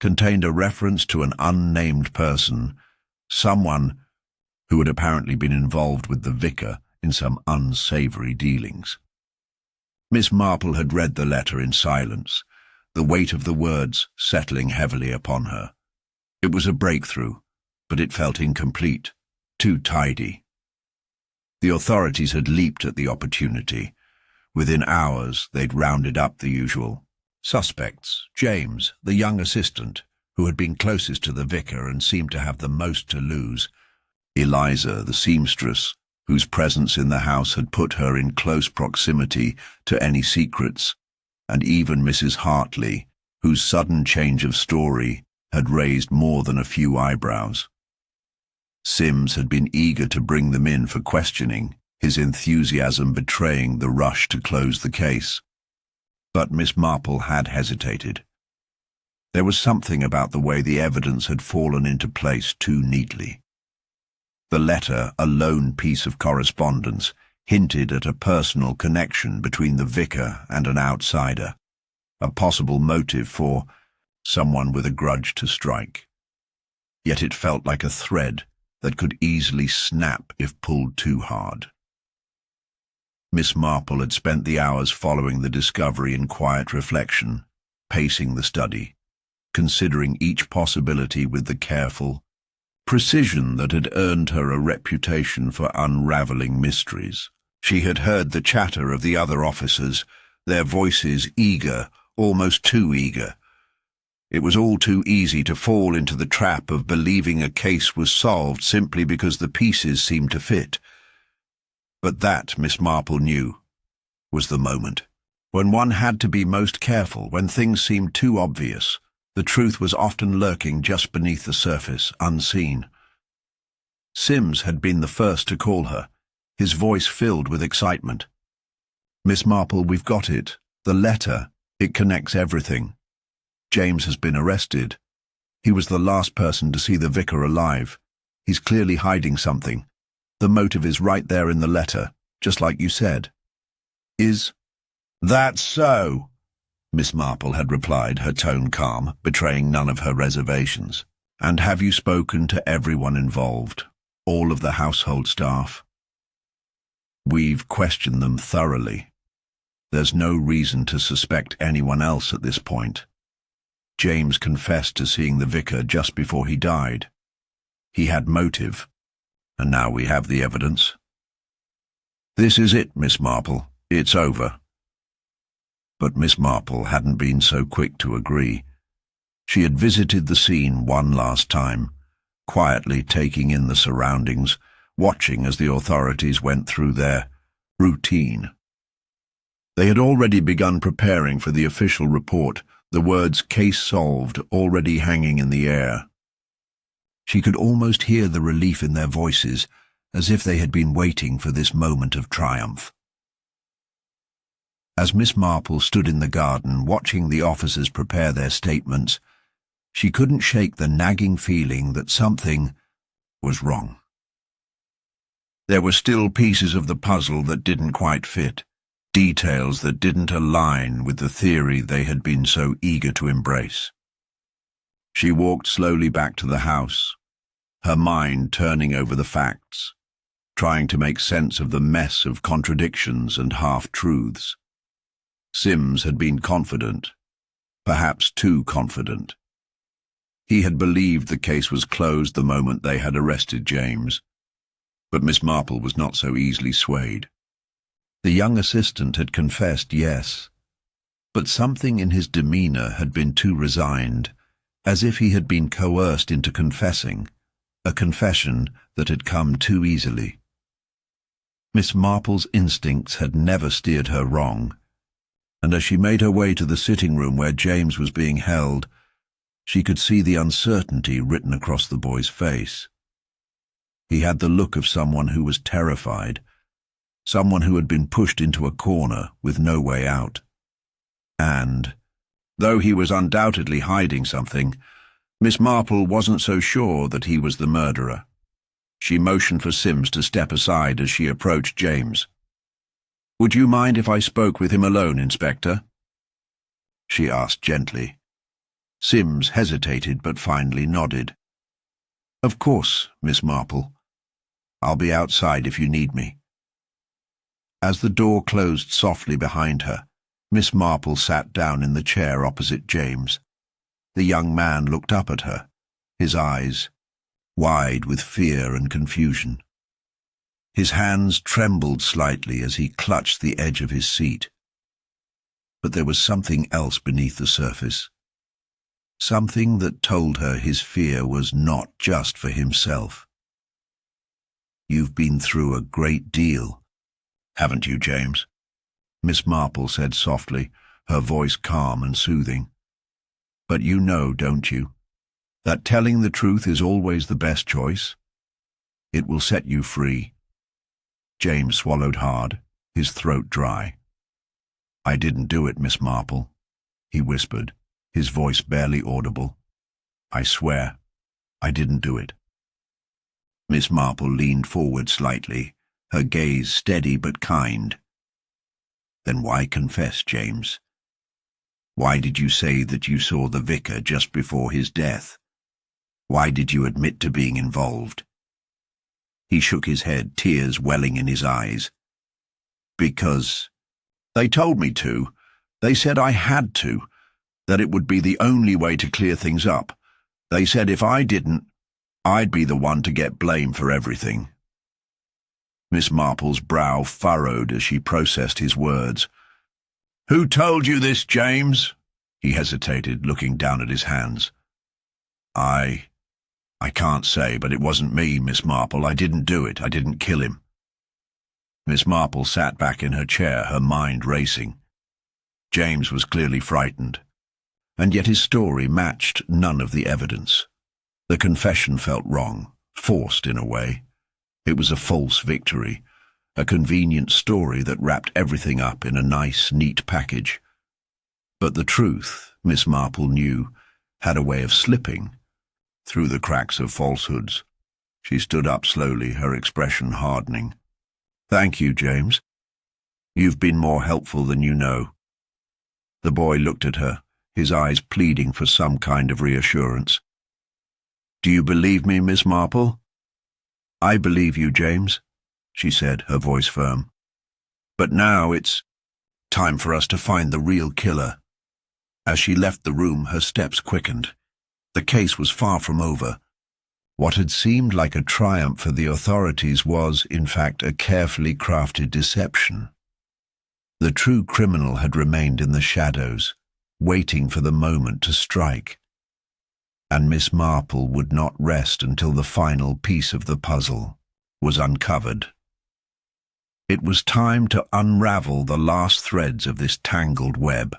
contained a reference to an unnamed person, someone who had apparently been involved with the vicar in some unsavoury dealings. Miss Marple had read the letter in silence, the weight of the words settling heavily upon her. It was a breakthrough, but it felt incomplete, too tidy. The authorities had leaped at the opportunity. Within hours, they'd rounded up the usual suspects: James, the young assistant, who had been closest to the vicar and seemed to have the most to lose; Eliza, the seamstress, whose presence in the house had put her in close proximity to any secrets; and even Mrs. Hartley, whose sudden change of story had raised more than a few eyebrows. Sims had been eager to bring them in for questioning, his enthusiasm betraying the rush to close the case. But Miss Marple had hesitated. There was something about the way the evidence had fallen into place too neatly. The letter, a lone piece of correspondence, hinted at a personal connection between the vicar and an outsider, a possible motive for someone with a grudge to strike. Yet it felt like a thread that could easily snap if pulled too hard. Miss Marple had spent the hours following the discovery in quiet reflection, pacing the study, considering each possibility with the careful precision that had earned her a reputation for unraveling mysteries. She had heard the chatter of the other officers, their voices eager, almost too eager. It was all too easy to fall into the trap of believing a case was solved simply because the pieces seemed to fit. But that, Miss Marple knew, was the moment. When one had to be most careful, when things seemed too obvious, the truth was often lurking just beneath the surface, unseen. Sims had been the first to call her, his voice filled with excitement. "Miss Marple, we've got it. The letter. It connects everything. James has been arrested. He was the last person to see the vicar alive. He's clearly hiding something. The motive is right there in the letter, just like you said." "Is that so?" Miss Marple had replied, her tone calm, betraying none of her reservations. "And have you spoken to everyone involved? All of the household staff?" "We've questioned them thoroughly. There's no reason to suspect anyone else at this point. James confessed to seeing the vicar just before he died. He had motive, and now we have the evidence. This is it, Miss Marple. It's over." But Miss Marple hadn't been so quick to agree. She had visited the scene one last time, quietly taking in the surroundings, watching as the authorities went through their routine. They had already begun preparing for the official report, the words "case solved" already hanging in the air. She could almost hear the relief in their voices, as if they had been waiting for this moment of triumph. As Miss Marple stood in the garden watching the officers prepare their statements, she couldn't shake the nagging feeling that something was wrong. There were still pieces of the puzzle that didn't quite fit, details that didn't align with the theory they had been so eager to embrace. She walked slowly back to the house, her mind turning over the facts, trying to make sense of the mess of contradictions and half-truths. Sims had been confident, perhaps too confident. He had believed the case was closed the moment they had arrested James. But Miss Marple was not so easily swayed. The young assistant had confessed, yes, but something in his demeanour had been too resigned, as if he had been coerced into confessing, a confession that had come too easily. Miss Marple's instincts had never steered her wrong, and as she made her way to the sitting room where James was being held, she could see the uncertainty written across the boy's face. He had the look of someone who was terrified, someone who had been pushed into a corner with no way out. And, though he was undoubtedly hiding something, Miss Marple wasn't so sure that he was the murderer. She motioned for Sims to step aside as she approached James. "Would you mind if I spoke with him alone, Inspector?" she asked gently. Sims hesitated but finally nodded. "Of course, Miss Marple. I'll be outside if you need me." As the door closed softly behind her, Miss Marple sat down in the chair opposite James. The young man looked up at her, his eyes wide with fear and confusion. His hands trembled slightly as he clutched the edge of his seat. But there was something else beneath the surface. Something that told her his fear was not just for himself. "You've been through a great deal, haven't you, James?" Miss Marple said softly, her voice calm and soothing. "But you know, don't you, that telling the truth is always the best choice? It will set you free." James swallowed hard, his throat dry. "I didn't do it, Miss Marple," he whispered, his voice barely audible. "I swear, I didn't do it." Miss Marple leaned forward slightly, her gaze steady but kind. "Then why confess, James? Why did you say that you saw the vicar just before his death? Why did you admit to being involved?" He shook his head, tears welling in his eyes. "Because they told me to. They said I had to, that it would be the only way to clear things up. They said if I didn't, I'd be the one to get blamed for everything." Miss Marple's brow furrowed as she processed his words. "Who told you this, James?" He hesitated, looking down at his hands. I can't say, but it wasn't me, Miss Marple. I didn't do it. I didn't kill him." Miss Marple sat back in her chair, her mind racing. James was clearly frightened, and yet his story matched none of the evidence. The confession felt wrong, forced in a way. It was a false victory, a convenient story that wrapped everything up in a nice, neat package. But the truth, Miss Marple knew, had a way of slipping through the cracks of falsehoods. She stood up slowly, her expression hardening. "Thank you, James. You've been more helpful than you know." The boy looked at her, his eyes pleading for some kind of reassurance. "Do you believe me, Miss Marple?" "I believe you, James," she said, her voice firm. "But now it's time for us to find the real killer." As she left the room, her steps quickened. The case was far from over. What had seemed like a triumph for the authorities was, in fact, a carefully crafted deception. The true criminal had remained in the shadows, waiting for the moment to strike. And Miss Marple would not rest until the final piece of the puzzle was uncovered. It was time to unravel the last threads of this tangled web.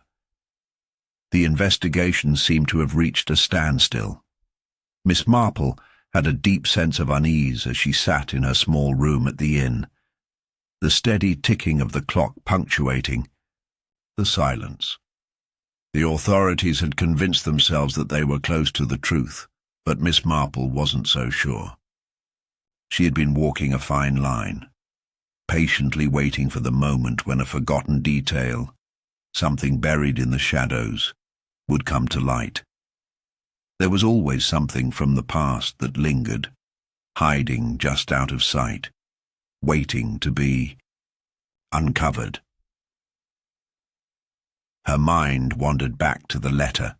The investigation seemed to have reached a standstill. Miss Marple had a deep sense of unease as she sat in her small room at the inn, the steady ticking of the clock punctuating the silence. The authorities had convinced themselves that they were close to the truth, but Miss Marple wasn't so sure. She had been walking a fine line, patiently waiting for the moment when a forgotten detail, something buried in the shadows, would come to light. There was always something from the past that lingered, hiding just out of sight, waiting to be uncovered. Her mind wandered back to the letter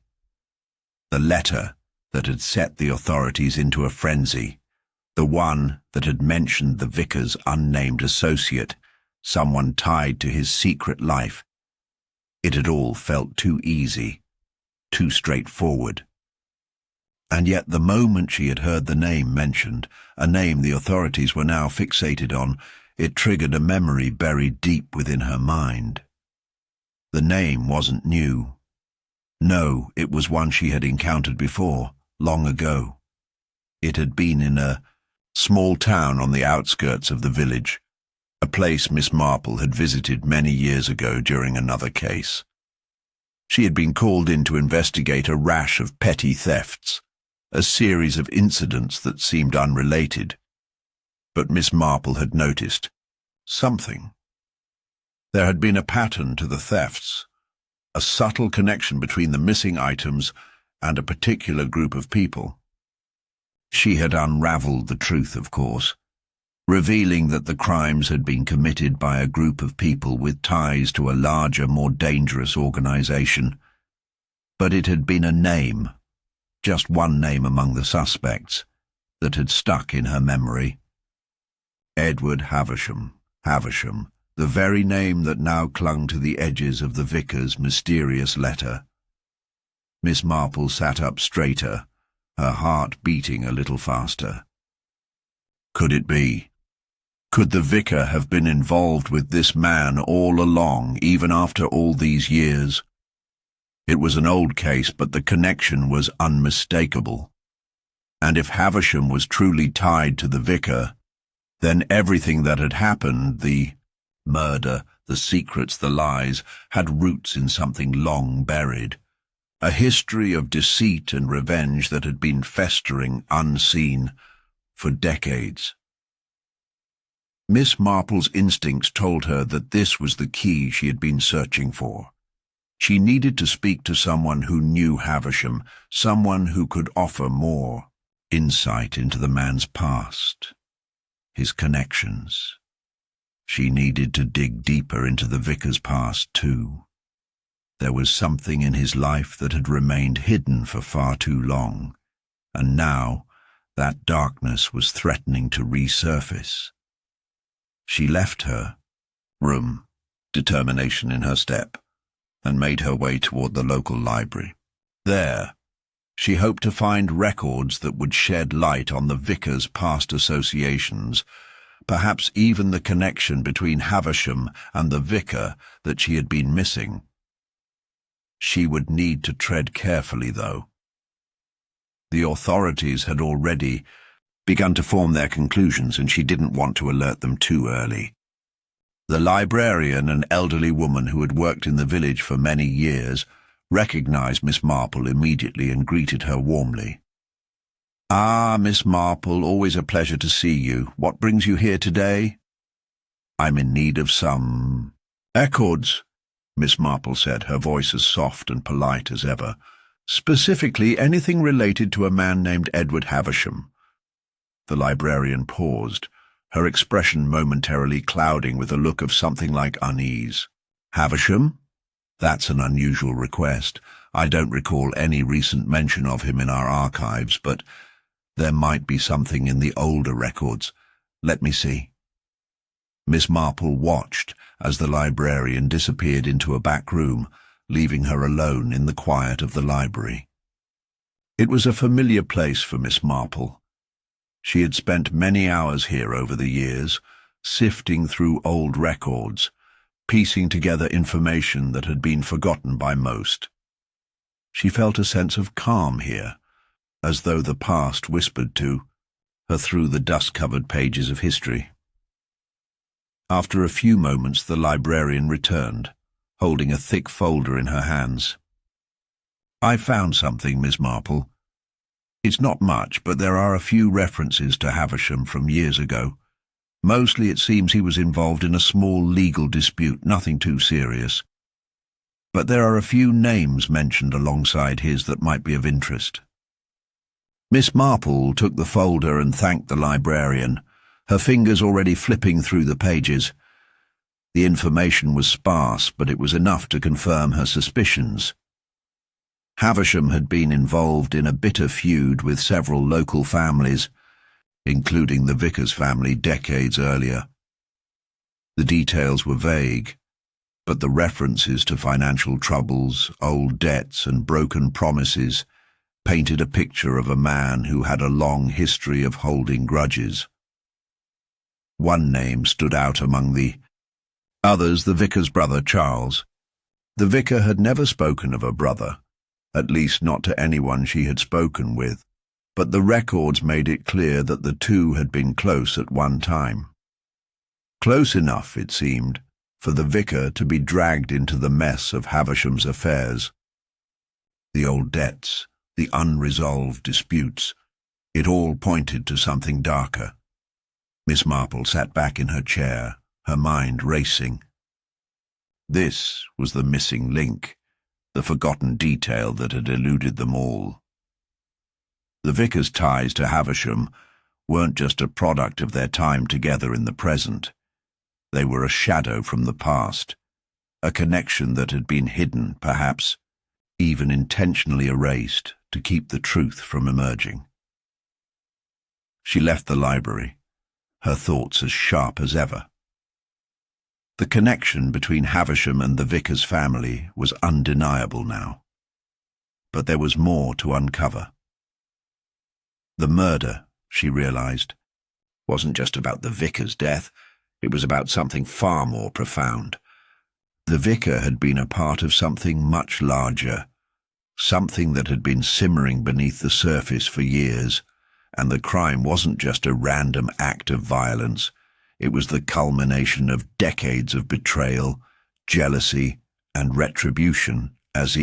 that had set the authorities into a frenzy, the one that had mentioned the vicar's unnamed associate, someone tied to his secret life. It had all felt too easy, too straightforward. And yet the moment she had heard the name mentioned, a name the authorities were now fixated on, it triggered a memory buried deep within her mind. The name wasn't new. No, it was one she had encountered before, long ago. It had been in a small town on the outskirts of the village, a place Miss Marple had visited many years ago during another case. She had been called in to investigate a rash of petty thefts, a series of incidents that seemed unrelated. But Miss Marple had noticed something. There had been a pattern to the thefts, a subtle connection between the missing items and a particular group of people. She had unraveled the truth, of course, revealing that the crimes had been committed by a group of people with ties to a larger, more dangerous organization. But it had been a name, just one name among the suspects, that had stuck in her memory. Edward Havisham. Havisham, the very name that now clung to the edges of the vicar's mysterious letter. Miss Marple sat up straighter, her heart beating a little faster. Could it be? Could the vicar have been involved with this man all along, even after all these years? It was an old case, but the connection was unmistakable. And if Havisham was truly tied to the vicar, then everything that had happened, the murder, the secrets, the lies, had roots in something long buried. A history of deceit and revenge that had been festering unseen for decades. Miss Marple's instincts told her that this was the key she had been searching for. She needed to speak to someone who knew Havisham, someone who could offer more insight into the man's past, his connections. She needed to dig deeper into the vicar's past, too. There was something in his life that had remained hidden for far too long, and now that darkness was threatening to resurface. She left her room, determination in her step, and made her way toward the local library. There, she hoped to find records that would shed light on the vicar's past associations, perhaps even the connection between Havisham and the vicar that she had been missing. She would need to tread carefully, though. The authorities had already begun to form their conclusions, and she didn't want to alert them too early. The librarian, an elderly woman who had worked in the village for many years, recognized Miss Marple immediately and greeted her warmly. "Ah, Miss Marple, always a pleasure to see you. What brings you here today?" "I'm in need of some records," Miss Marple said, her voice as soft and polite as ever. "Specifically, anything related to a man named Edward Havisham." The librarian paused, her expression momentarily clouding with a look of something like unease. "Havisham? That's an unusual request. I don't recall any recent mention of him in our archives, but there might be something in the older records. Let me see." Miss Marple watched as the librarian disappeared into a back room, leaving her alone in the quiet of the library. It was a familiar place for Miss Marple. She had spent many hours here over the years, sifting through old records, piecing together information that had been forgotten by most. She felt a sense of calm here, as though the past whispered to her through the dust-covered pages of history. After a few moments, the librarian returned, holding a thick folder in her hands. "I found something, Miss Marple. It's not much, but there are a few references to Havisham from years ago. Mostly it seems he was involved in a small legal dispute, nothing too serious. But there are a few names mentioned alongside his that might be of interest." Miss Marple took the folder and thanked the librarian, her fingers already flipping through the pages. The information was sparse, but it was enough to confirm her suspicions. Havisham had been involved in a bitter feud with several local families, including the vicar's family decades earlier. The details were vague, but the references to financial troubles, old debts, and broken promises painted a picture of a man who had a long history of holding grudges. One name stood out among the others, the vicar's brother, Charles. The vicar had never spoken of a brother, at least not to anyone she had spoken with, but the records made it clear that the two had been close at one time. Close enough, it seemed, for the vicar to be dragged into the mess of Havisham's affairs. The old debts, the unresolved disputes, it all pointed to something darker. Miss Marple sat back in her chair, her mind racing. This was the missing link, the forgotten detail that had eluded them all. The vicar's ties to Havisham weren't just a product of their time together in the present. They were a shadow from the past, a connection that had been hidden, perhaps even intentionally erased to keep the truth from emerging. She left the library, her thoughts as sharp as ever. The connection between Havisham and the vicar's family was undeniable now. But there was more to uncover. The murder, she realized, wasn't just about the vicar's death. It was about something far more profound. The vicar had been a part of something much larger, something that had been simmering beneath the surface for years, and the crime wasn't just a random act of violence. It was the culmination of decades of betrayal, jealousy, and retribution as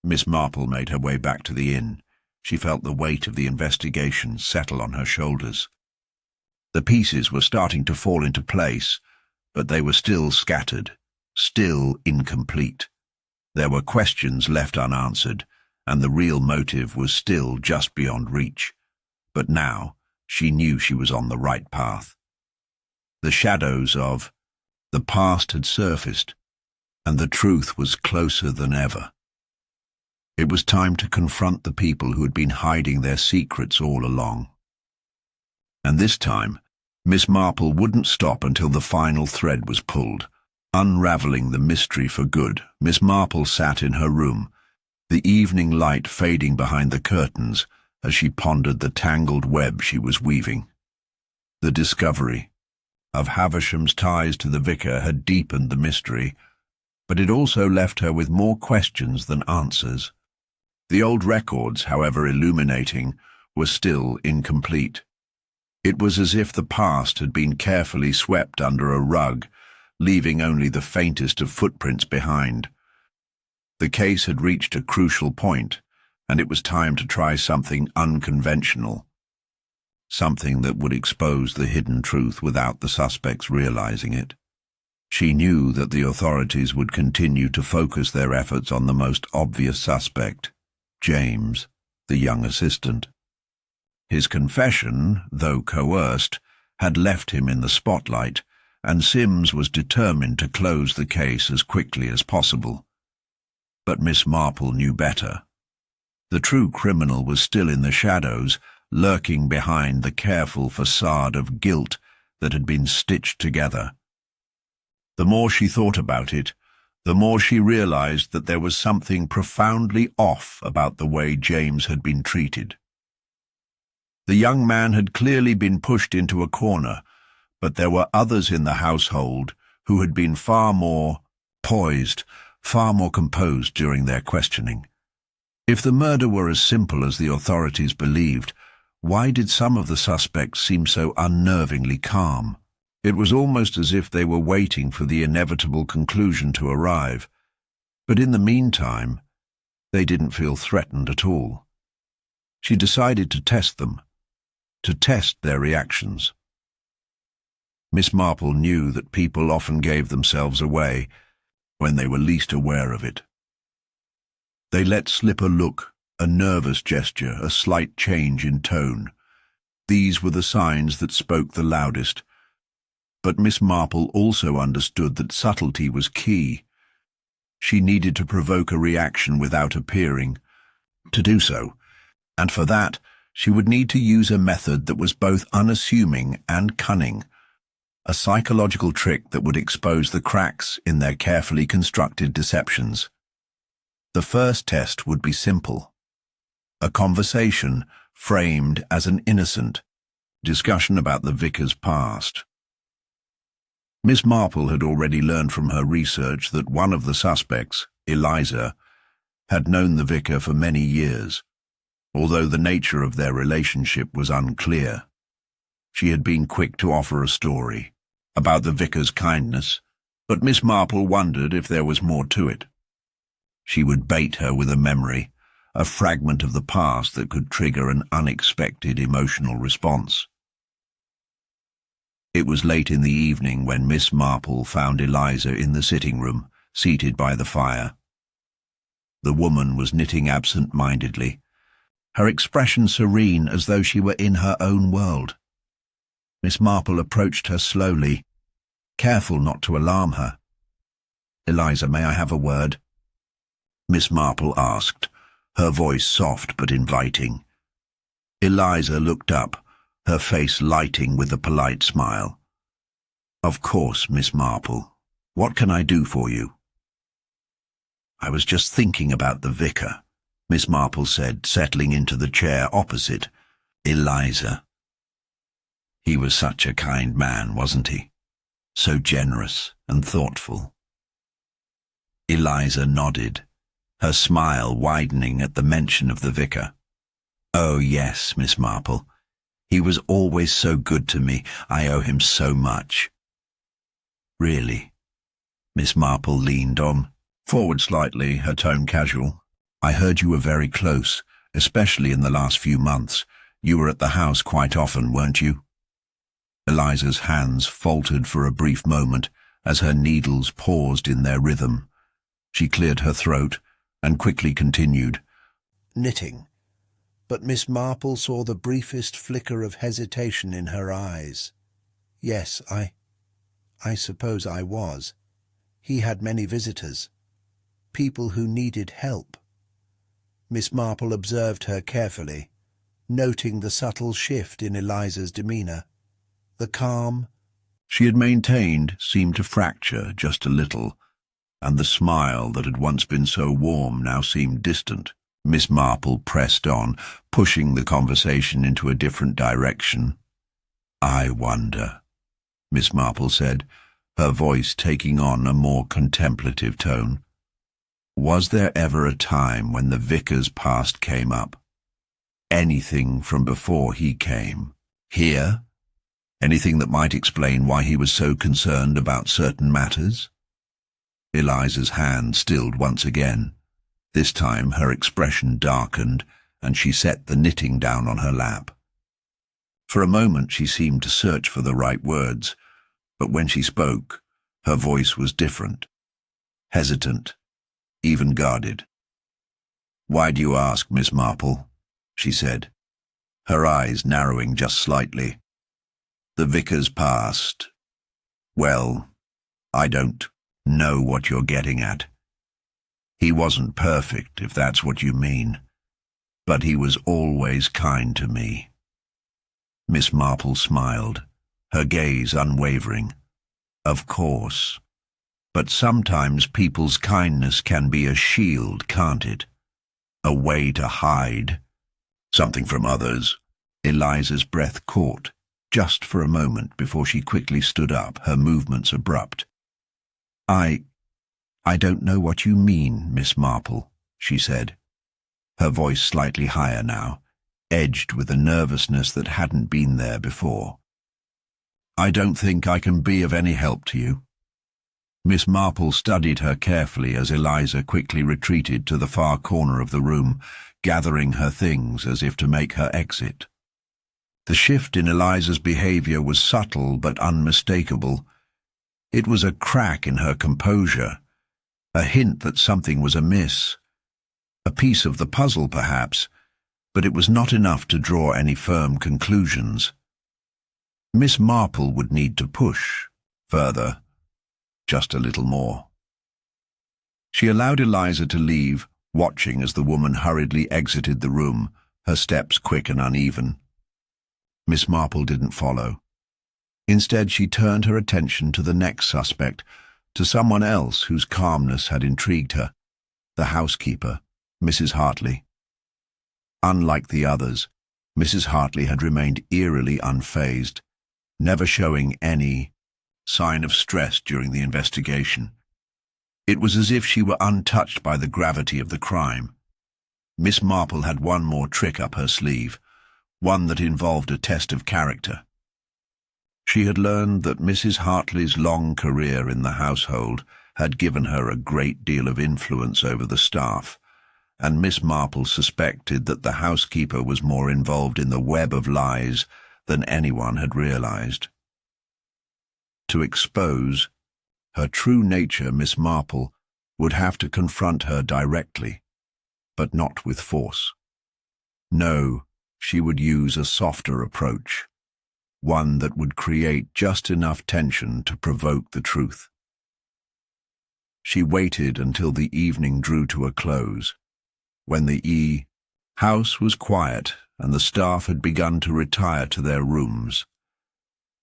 Miss Marple made her way back to the inn. She felt the weight of the investigation settle on her shoulders. The pieces were starting to fall into place, but they were still scattered, still incomplete. There were questions left unanswered, and the real motive was still just beyond reach. But now, she knew she was on the right path. The shadows of the past had surfaced, and the truth was closer than ever. It was time to confront the people who had been hiding their secrets all along. And this time, Miss Marple wouldn't stop until the final thread was pulled. Unraveling the mystery for good, Miss Marple sat in her room, the evening light fading behind the curtains as she pondered the tangled web she was weaving. The discovery of Havisham's ties to the vicar had deepened the mystery, but it also left her with more questions than answers. The old records, however illuminating, were still incomplete. It was as if the past had been carefully swept under a rug, leaving only the faintest of footprints behind. The case had reached a crucial point, and it was time to try something unconventional. Something that would expose the hidden truth without the suspects realizing it. She knew that the authorities would continue to focus their efforts on the most obvious suspect, James, the young assistant. His confession, though coerced, had left him in the spotlight, and Sims was determined to close the case as quickly as possible. But Miss Marple knew better. The true criminal was still in the shadows, lurking behind the careful facade of guilt that had been stitched together. The more she thought about it, the more she realized that there was something profoundly off about the way James had been treated. The young man had clearly been pushed into a corner, but there were others in the household who had been far more poised, far more composed during their questioning. If the murder were as simple as the authorities believed, why did some of the suspects seem so unnervingly calm? It was almost as if they were waiting for the inevitable conclusion to arrive. But in the meantime, they didn't feel threatened at all. She decided to test them, to test their reactions. Miss Marple knew that people often gave themselves away when they were least aware of it. They let slip a look, a nervous gesture, a slight change in tone. These were the signs that spoke the loudest. But Miss Marple also understood that subtlety was key. She needed to provoke a reaction without appearing. To do so, and for that, she would need to use a method that was both unassuming and cunning, a psychological trick that would expose the cracks in their carefully constructed deceptions. The first test would be simple. A conversation framed as an innocent discussion about the vicar's past. Miss Marple had already learned from her research that one of the suspects, Eliza, had known the vicar for many years, although the nature of their relationship was unclear. She had been quick to offer a story about the vicar's kindness, but Miss Marple wondered if there was more to it. She would bait her with a memory, a fragment of the past that could trigger an unexpected emotional response. It was late in the evening when Miss Marple found Eliza in the sitting room, seated by the fire. The woman was knitting absent-mindedly, her expression serene as though she were in her own world. Miss Marple approached her slowly, careful not to alarm her. "Eliza, may I have a word?" Miss Marple asked, her voice soft but inviting. Eliza looked up, her face lighting with a polite smile. "Of course, Miss Marple. What can I do for you?" "I was just thinking about the vicar," Miss Marple said, settling into the chair opposite Eliza. "He was such a kind man, wasn't he? So generous and thoughtful." Eliza nodded, her smile widening at the mention of the vicar. "Oh yes, Miss Marple. He was always so good to me. I owe him so much." "Really?" Miss Marple leaned forward slightly, her tone casual. "I heard you were very close, especially in the last few months. You were at the house quite often, weren't you?" Eliza's hands faltered for a brief moment as her needles paused in their rhythm. She cleared her throat and quickly continued, "Knitting." But Miss Marple saw the briefest flicker of hesitation in her eyes. "Yes, I suppose I was. He had many visitors. People who needed help." Miss Marple observed her carefully, noting the subtle shift in Eliza's demeanour. The calm she had maintained seemed to fracture just a little, and the smile that had once been so warm now seemed distant. Miss Marple pressed on, pushing the conversation into a different direction. "I wonder," Miss Marple said, her voice taking on a more contemplative tone. "Was there ever a time when the vicar's past came up? Anything from before he came here? Anything that might explain why he was so concerned about certain matters?" Eliza's hand stilled once again. This time her expression darkened, and she set the knitting down on her lap. For a moment she seemed to search for the right words, but when she spoke, her voice was different, hesitant, even guarded. "Why do you ask, Miss Marple?" she said, her eyes narrowing just slightly. "The vicar's past. Well, I don't know what you're getting at. He wasn't perfect, if that's what you mean, but he was always kind to me." Miss Marple smiled, her gaze unwavering. "Of course. But sometimes people's kindness can be a shield, can't it? A way to hide something from others." Eliza's breath caught, just for a moment before she quickly stood up, her movements abrupt. I don't know what you mean, Miss Marple," she said, her voice slightly higher now, edged with a nervousness that hadn't been there before. "I don't think I can be of any help to you." Miss Marple studied her carefully as Eliza quickly retreated to the far corner of the room, gathering her things as if to make her exit. The shift in Eliza's behaviour was subtle but unmistakable. It was a crack in her composure, a hint that something was amiss. A piece of the puzzle, perhaps, but it was not enough to draw any firm conclusions. Miss Marple would need to push further, just a little more. She allowed Eliza to leave, watching as the woman hurriedly exited the room, her steps quick and uneven. Miss Marple didn't follow. Instead, she turned her attention to the next suspect, to someone else whose calmness had intrigued her, the housekeeper, Mrs. Hartley. Unlike the others, Mrs. Hartley had remained eerily unfazed, never showing any sign of stress during the investigation. It was as if she were untouched by the gravity of the crime. Miss Marple had one more trick up her sleeve, one that involved a test of character. She had learned that Mrs. Hartley's long career in the household had given her a great deal of influence over the staff, and Miss Marple suspected that the housekeeper was more involved in the web of lies than anyone had realized. To expose her true nature, Miss Marple would have to confront her directly, but not with force. No, she would use a softer approach, one that would create just enough tension to provoke the truth. She waited until the evening drew to a close, when the house was quiet and the staff had begun to retire to their rooms.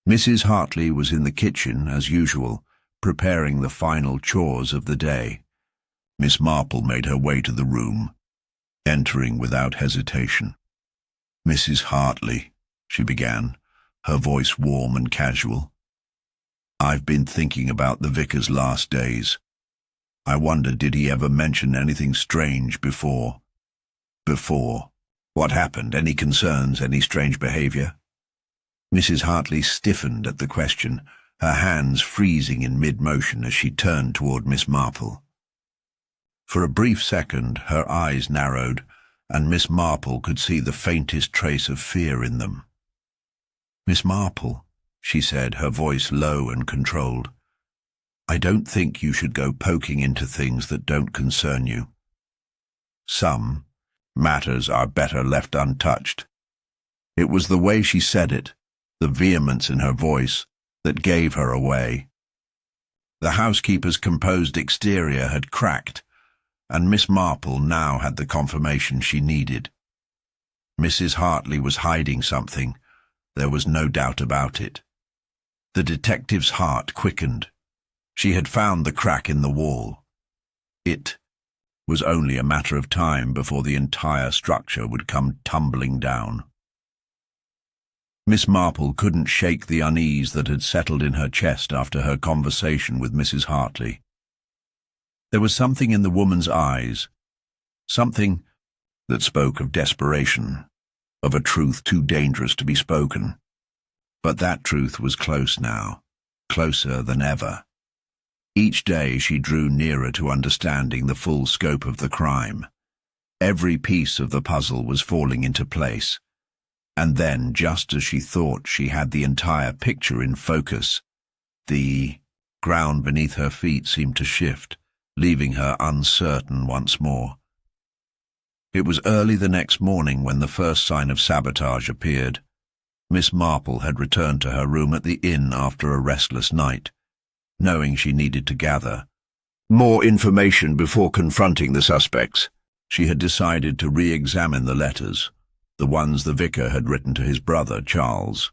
Mrs. Hartley was in the kitchen, as usual, preparing the final chores of the day. Miss Marple made her way to the room, entering without hesitation. "Mrs. Hartley," she began, her voice warm and casual. "I've been thinking about the vicar's last days. I wonder, did he ever mention anything strange before? What happened? Any concerns? Any strange behavior?" Mrs. Hartley stiffened at the question, her hands freezing in mid-motion as she turned toward Miss Marple. For a brief second, her eyes narrowed, and Miss Marple could see the faintest trace of fear in them. "Miss Marple," she said, her voice low and controlled, "I don't think you should go poking into things that don't concern you. Some matters are better left untouched." It was the way she said it, the vehemence in her voice, that gave her away. The housekeeper's composed exterior had cracked, and Miss Marple now had the confirmation she needed. Mrs. Hartley was hiding something, there was no doubt about it. The detective's heart quickened. She had found the crack in the wall. It was only a matter of time before the entire structure would come tumbling down. Miss Marple couldn't shake the unease that had settled in her chest after her conversation with Mrs. Hartley. There was something in the woman's eyes, something that spoke of desperation, of a truth too dangerous to be spoken. But that truth was close now, closer than ever. Each day she drew nearer to understanding the full scope of the crime. Every piece of the puzzle was falling into place. And then, just as she thought she had the entire picture in focus, the ground beneath her feet seemed to shift, leaving her uncertain once more. It was early the next morning when the first sign of sabotage appeared. Miss Marple had returned to her room at the inn after a restless night, knowing she needed to gather more information before confronting the suspects. She had decided to re-examine the letters, the ones the vicar had written to his brother, Charles.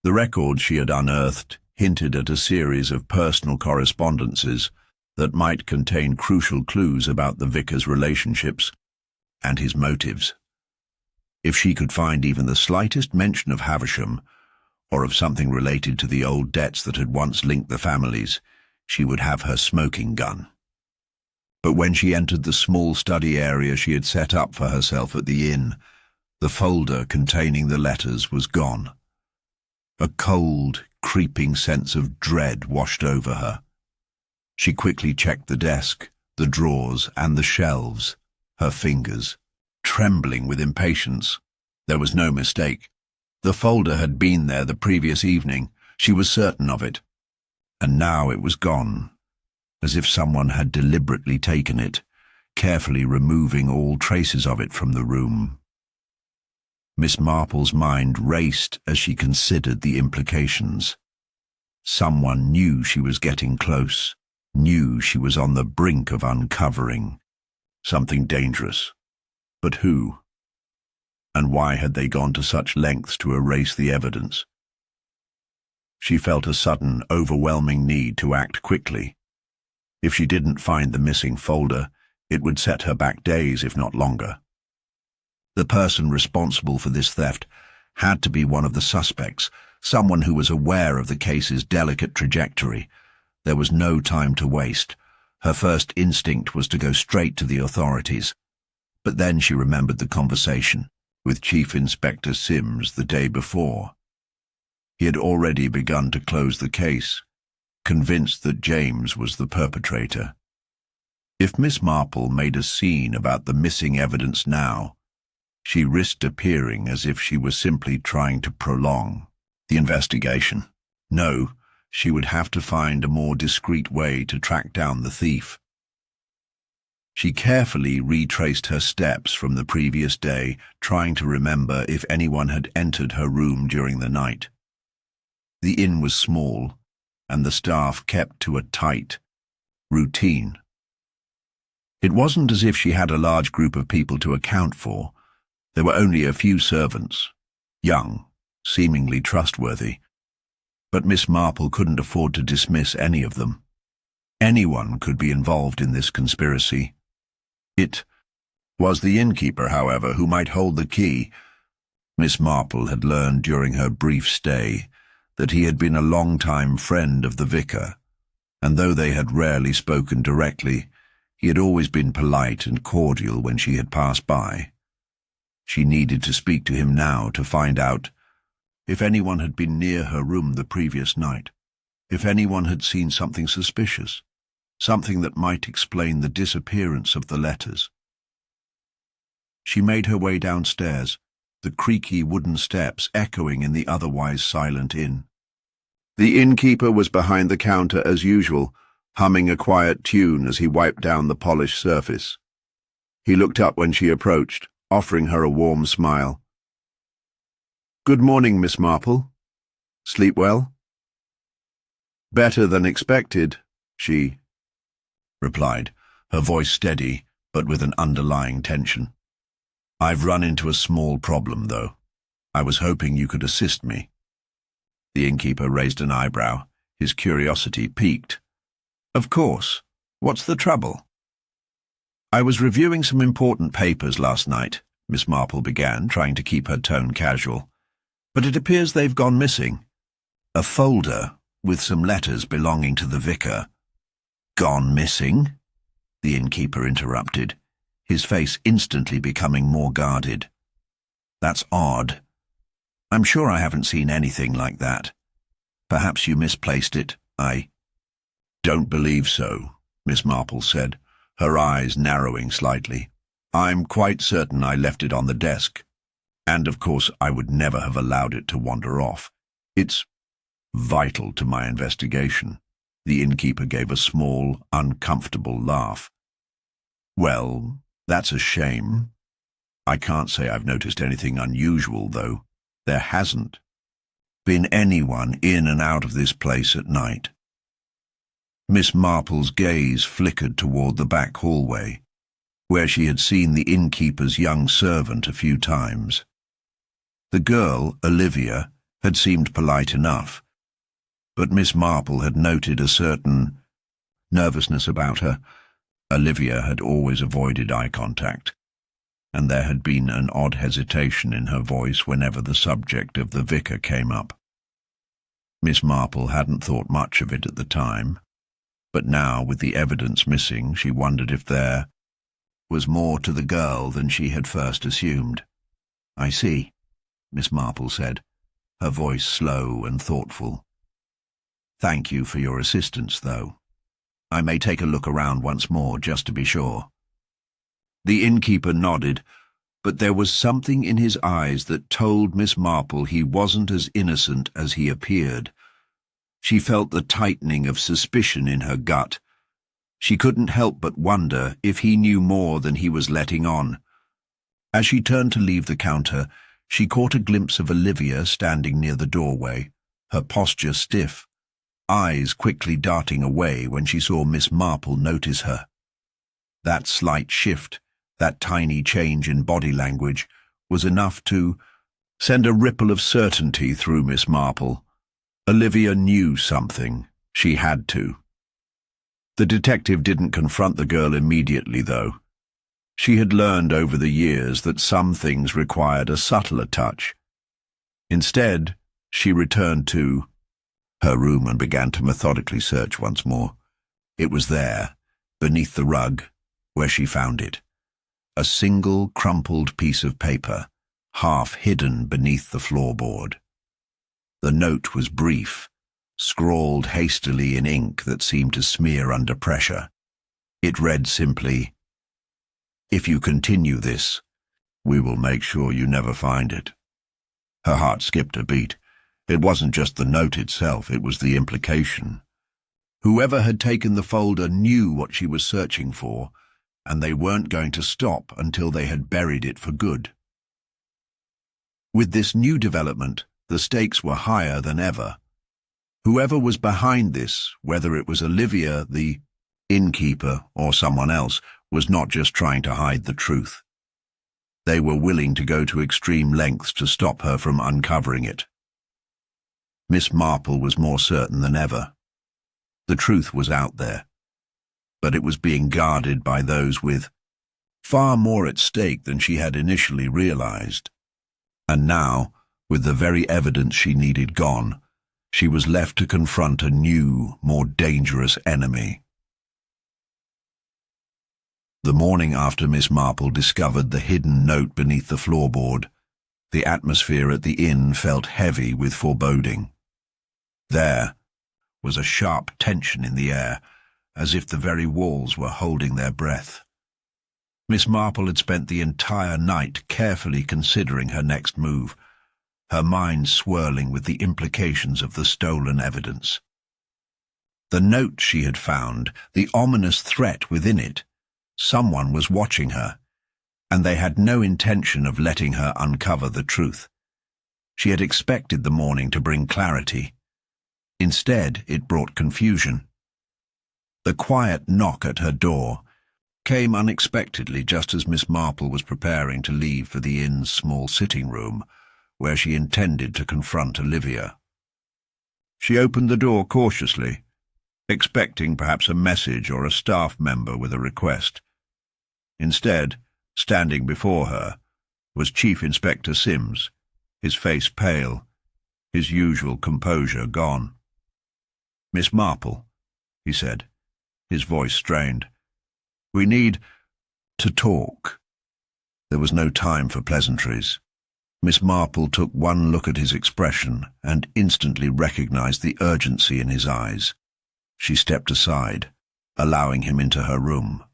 The records she had unearthed hinted at a series of personal correspondences that might contain crucial clues about the vicar's relationships and his motives. If she could find even the slightest mention of Havisham, or of something related to the old debts that had once linked the families, she would have her smoking gun. But when she entered the small study area she had set up for herself at the inn, the folder containing the letters was gone. A cold, creeping sense of dread washed over her. She quickly checked the desk, the drawers, and the shelves, her fingers trembling with impatience. There was no mistake. The folder had been there the previous evening. She was certain of it. And now it was gone, as if someone had deliberately taken it, carefully removing all traces of it from the room. Miss Marple's mind raced as she considered the implications. Someone knew she was getting close, knew she was on the brink of uncovering something dangerous. But who? And why had they gone to such lengths to erase the evidence? She felt a sudden, overwhelming need to act quickly. If she didn't find the missing folder, it would set her back days, if not longer. The person responsible for this theft had to be one of the suspects, someone who was aware of the case's delicate trajectory. There was no time to waste. Her first instinct was to go straight to the authorities. But then she remembered the conversation with Chief Inspector Sims the day before. He had already begun to close the case, convinced that James was the perpetrator. If Miss Marple made a scene about the missing evidence now, she risked appearing as if she was simply trying to prolong the investigation. No, she would have to find a more discreet way to track down the thief. She carefully retraced her steps from the previous day, trying to remember if anyone had entered her room during the night. The inn was small, and the staff kept to a tight routine. It wasn't as if she had a large group of people to account for. There were only a few servants, young, seemingly trustworthy. But Miss Marple couldn't afford to dismiss any of them. Anyone could be involved in this conspiracy. It was the innkeeper, however, who might hold the key. Miss Marple had learned during her brief stay that he had been a long-time friend of the vicar, and though they had rarely spoken directly, he had always been polite and cordial when she had passed by. She needed to speak to him now to find out if anyone had been near her room the previous night, if anyone had seen something suspicious, something that might explain the disappearance of the letters. She made her way downstairs, the creaky wooden steps echoing in the otherwise silent inn. The innkeeper was behind the counter as usual, humming a quiet tune as he wiped down the polished surface. He looked up when she approached, offering her a warm smile. "Good morning, Miss Marple. Sleep well?" "Better than expected," she replied, her voice steady but with an underlying tension. "I've run into a small problem, though. I was hoping you could assist me." The innkeeper raised an eyebrow, his curiosity piqued. "Of course. What's the trouble?" "I was reviewing some important papers last night," Miss Marple began, trying to keep her tone casual. "But it appears they've gone missing. A folder with some letters belonging to the vicar." "Gone missing?" the innkeeper interrupted, his face instantly becoming more guarded. "That's odd. I'm sure I haven't seen anything like that. Perhaps you misplaced it. I don't believe so," Miss Marple said, her eyes narrowing slightly. "I'm quite certain I left it on the desk. And of course I would never have allowed it to wander off. It's vital to my investigation." The innkeeper gave a small, uncomfortable laugh. "Well, that's a shame. I can't say I've noticed anything unusual, though. There hasn't been anyone in and out of this place at night." Miss Marple's gaze flickered toward the back hallway, where she had seen the innkeeper's young servant a few times. The girl, Olivia, had seemed polite enough, but Miss Marple had noted a certain nervousness about her. Olivia had always avoided eye contact, and there had been an odd hesitation in her voice whenever the subject of the vicar came up. Miss Marple hadn't thought much of it at the time, but now, with the evidence missing, she wondered if there was more to the girl than she had first assumed. "I see," Miss Marple said, her voice slow and thoughtful. "Thank you for your assistance, though. I may take a look around once more, just to be sure." The innkeeper nodded, but there was something in his eyes that told Miss Marple he wasn't as innocent as he appeared. She felt the tightening of suspicion in her gut. She couldn't help but wonder if he knew more than he was letting on. As she turned to leave the counter, she caught a glimpse of Olivia standing near the doorway, her posture stiff, eyes quickly darting away when she saw Miss Marple notice her. That slight shift, that tiny change in body language, was enough to send a ripple of certainty through Miss Marple. Olivia knew something. She had to. The detective didn't confront the girl immediately, though. She had learned over the years that some things required a subtler touch. Instead, she returned to her room and began to methodically search once more. It was there, beneath the rug, where she found it. A single crumpled piece of paper, half hidden beneath the floorboard. The note was brief, scrawled hastily in ink that seemed to smear under pressure. It read simply, "If you continue this, we will make sure you never find it." Her heart skipped a beat. It wasn't just the note itself, it was the implication. Whoever had taken the folder knew what she was searching for, and they weren't going to stop until they had buried it for good. With this new development, the stakes were higher than ever. Whoever was behind this, whether it was Olivia, the innkeeper, or someone else, was not just trying to hide the truth. They were willing to go to extreme lengths to stop her from uncovering it. Miss Marple was more certain than ever. The truth was out there, but it was being guarded by those with far more at stake than she had initially realized. And now, with the very evidence she needed gone, she was left to confront a new, more dangerous enemy. The morning after Miss Marple discovered the hidden note beneath the floorboard, the atmosphere at the inn felt heavy with foreboding. There was a sharp tension in the air, as if the very walls were holding their breath. Miss Marple had spent the entire night carefully considering her next move, her mind swirling with the implications of the stolen evidence. The note she had found, the ominous threat within it. Someone was watching her, and they had no intention of letting her uncover the truth. She had expected the morning to bring clarity. Instead, it brought confusion. The quiet knock at her door came unexpectedly just as Miss Marple was preparing to leave for the inn's small sitting room, where she intended to confront Olivia. She opened the door cautiously, expecting perhaps a message or a staff member with a request. Instead, standing before her, was Chief Inspector Sims, his face pale, his usual composure gone. "Miss Marple," he said, his voice strained. "We need to talk." There was no time for pleasantries. Miss Marple took one look at his expression and instantly recognized the urgency in his eyes. She stepped aside, allowing him into her room.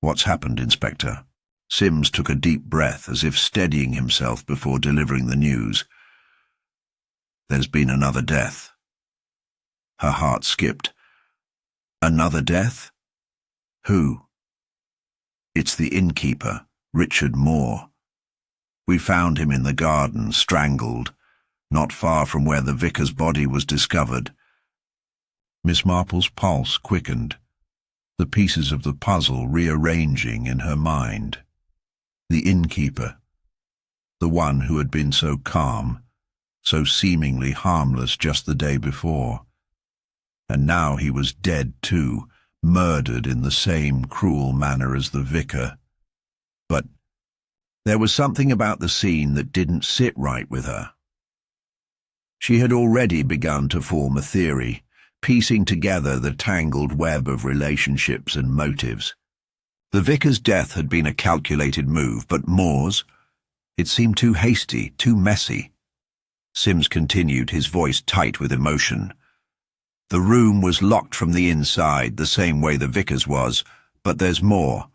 "What's happened, Inspector?" Sims took a deep breath as if steadying himself before delivering the news. "There's been another death." Her heart skipped. "Another death? Who?" "It's the innkeeper, Richard Moore. We found him in the garden, strangled, not far from where the vicar's body was discovered." Miss Marple's pulse quickened, the pieces of the puzzle rearranging in her mind. The innkeeper, the one who had been so calm, so seemingly harmless just the day before. And now he was dead too, murdered in the same cruel manner as the vicar. But there was something about the scene that didn't sit right with her. She had already begun to form a theory, piecing together the tangled web of relationships and motives. The vicar's death had been a calculated move, but Moore's, it seemed too hasty, too messy. Sims continued, his voice tight with emotion. "The room was locked from the inside, the same way the vicar's was, but there's more.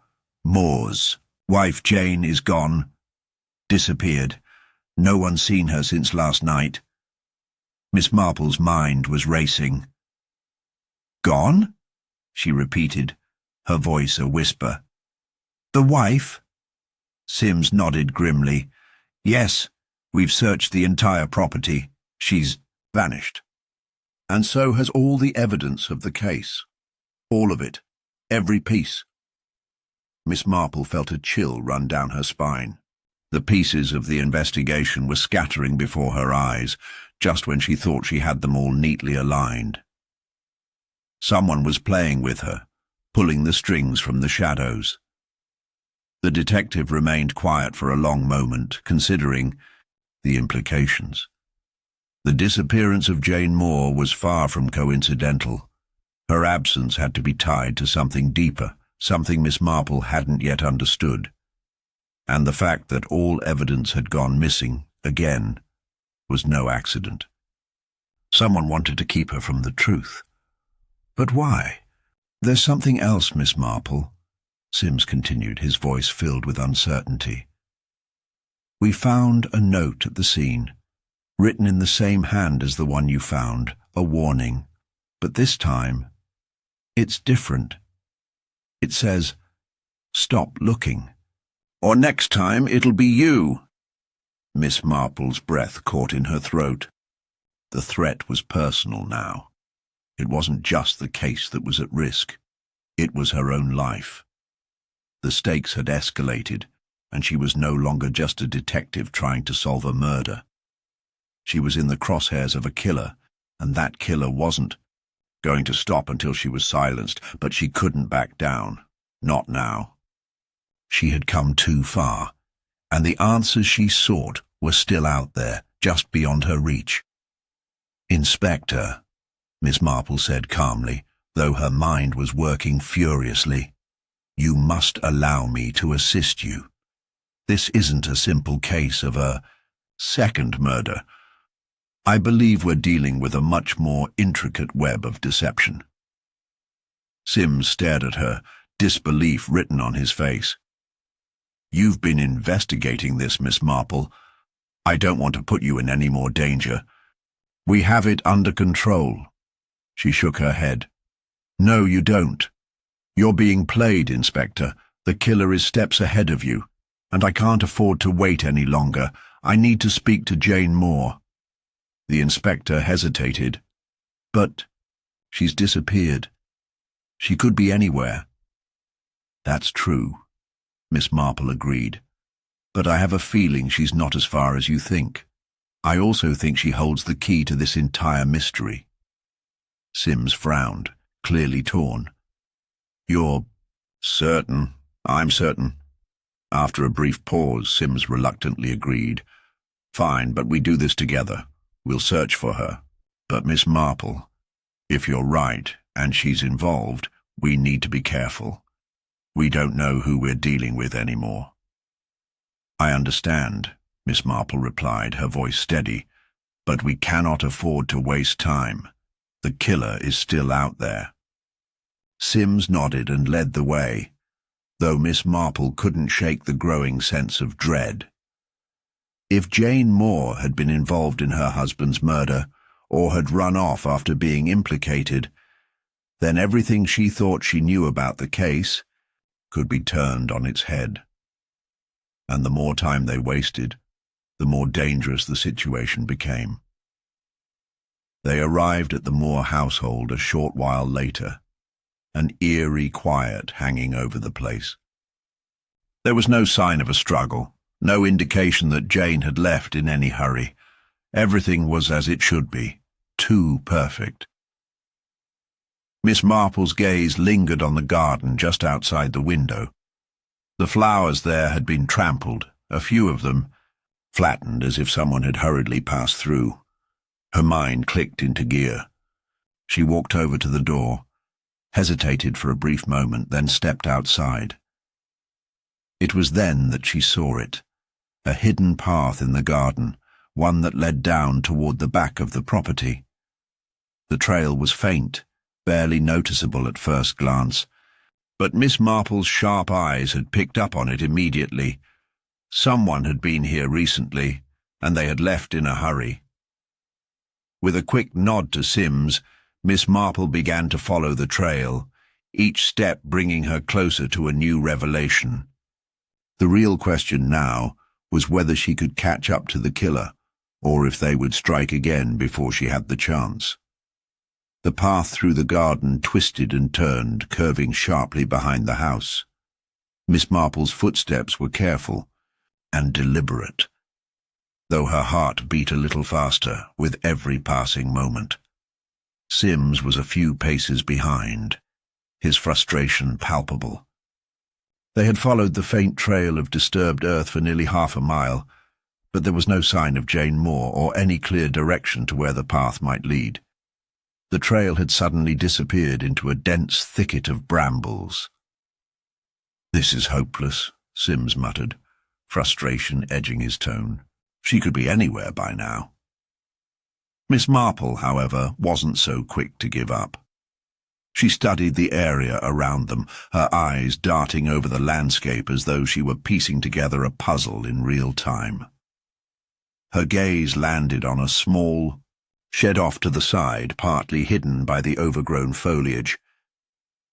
Moore's wife Jane is gone, disappeared. No one's seen her since last night." Miss Marple's mind was racing. "Gone?" she repeated, her voice a whisper. "The wife?" Sims nodded grimly. "Yes, we've searched the entire property. She's vanished." And so has all the evidence of the case. All of it. Every piece. Miss Marple felt a chill run down her spine. The pieces of the investigation were scattering before her eyes, just when she thought she had them all neatly aligned. Someone was playing with her, pulling the strings from the shadows. The detective remained quiet for a long moment, considering the implications. The disappearance of Jane Moore was far from coincidental. Her absence had to be tied to something deeper, something Miss Marple hadn't yet understood. And the fact that all evidence had gone missing, again, was no accident. Someone wanted to keep her from the truth. But why? There's something else, Miss Marple, Sims continued, his voice filled with uncertainty. We found a note at the scene, written in the same hand as the one you found, a warning. But this time, it's different. It says, "Stop looking. Or next time it'll be you." Miss Marple's breath caught in her throat. The threat was personal now. It wasn't just the case that was at risk. It was her own life. The stakes had escalated, and she was no longer just a detective trying to solve a murder. She was in the crosshairs of a killer, and that killer wasn't going to stop until she was silenced, but she couldn't back down. Not now. She had come too far, and the answers she sought were still out there, just beyond her reach. "Inspector," Miss Marple said calmly, though her mind was working furiously, "you must allow me to assist you. This isn't a simple case of a second murder. I believe we're dealing with a much more intricate web of deception." Sims stared at her, disbelief written on his face. "You've been investigating this, Miss Marple. I don't want to put you in any more danger. We have it under control." She shook her head. "No, you don't. You're being played, Inspector. The killer is steps ahead of you, and I can't afford to wait any longer. I need to speak to Jane Moore." The inspector hesitated. "But she's disappeared. She could be anywhere." "That's true," Miss Marple agreed. "But I have a feeling she's not as far as you think. I also think she holds the key to this entire mystery." Sims frowned, clearly torn. "You're certain?" "I'm certain." After a brief pause, Sims reluctantly agreed. "Fine, but we do this together. We'll search for her. But Miss Marple, if you're right, and she's involved, we need to be careful. We don't know who we're dealing with anymore." "I understand," Miss Marple replied, her voice steady, "but we cannot afford to waste time. The killer is still out there." Sims nodded and led the way, though Miss Marple couldn't shake the growing sense of dread. If Jane Moore had been involved in her husband's murder, or had run off after being implicated, then everything she thought she knew about the case could be turned on its head. And the more time they wasted, the more dangerous the situation became. They arrived at the Moore household a short while later, an eerie quiet hanging over the place. There was no sign of a struggle, no indication that Jane had left in any hurry. Everything was as it should be, too perfect. Miss Marple's gaze lingered on the garden just outside the window. The flowers there had been trampled, a few of them flattened as if someone had hurriedly passed through. Her mind clicked into gear. She walked over to the door, hesitated for a brief moment, then stepped outside. It was then that she saw it, a hidden path in the garden, one that led down toward the back of the property. The trail was faint, barely noticeable at first glance, but Miss Marple's sharp eyes had picked up on it immediately. Someone had been here recently, and they had left in a hurry. With a quick nod to Sims, Miss Marple began to follow the trail, each step bringing her closer to a new revelation. The real question now was whether she could catch up to the killer, or if they would strike again before she had the chance. The path through the garden twisted and turned, curving sharply behind the house. Miss Marple's footsteps were careful and deliberate, though her heart beat a little faster with every passing moment. Sims was a few paces behind, his frustration palpable. They had followed the faint trail of disturbed earth for nearly half a mile, but there was no sign of Jane Moore or any clear direction to where the path might lead. The trail had suddenly disappeared into a dense thicket of brambles. "This is hopeless," Sims muttered, frustration edging his tone. She could be anywhere by now. Miss Marple, however, wasn't so quick to give up. She studied the area around them, her eyes darting over the landscape as though she were piecing together a puzzle in real time. Her gaze landed on a small shed off to the side, partly hidden by the overgrown foliage.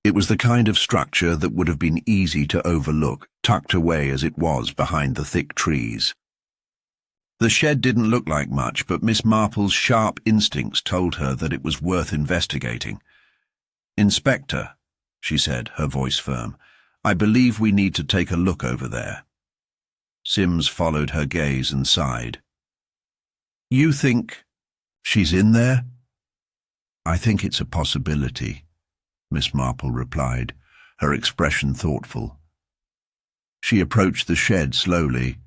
It was the kind of structure that would have been easy to overlook, tucked away as it was behind the thick trees. The shed didn't look like much, but Miss Marple's sharp instincts told her that it was worth investigating. "Inspector," she said, her voice firm, "I believe we need to take a look over there." Sims followed her gaze and sighed. "You think she's in there?" "I think it's a possibility," Miss Marple replied, her expression thoughtful. She approached the shed slowly,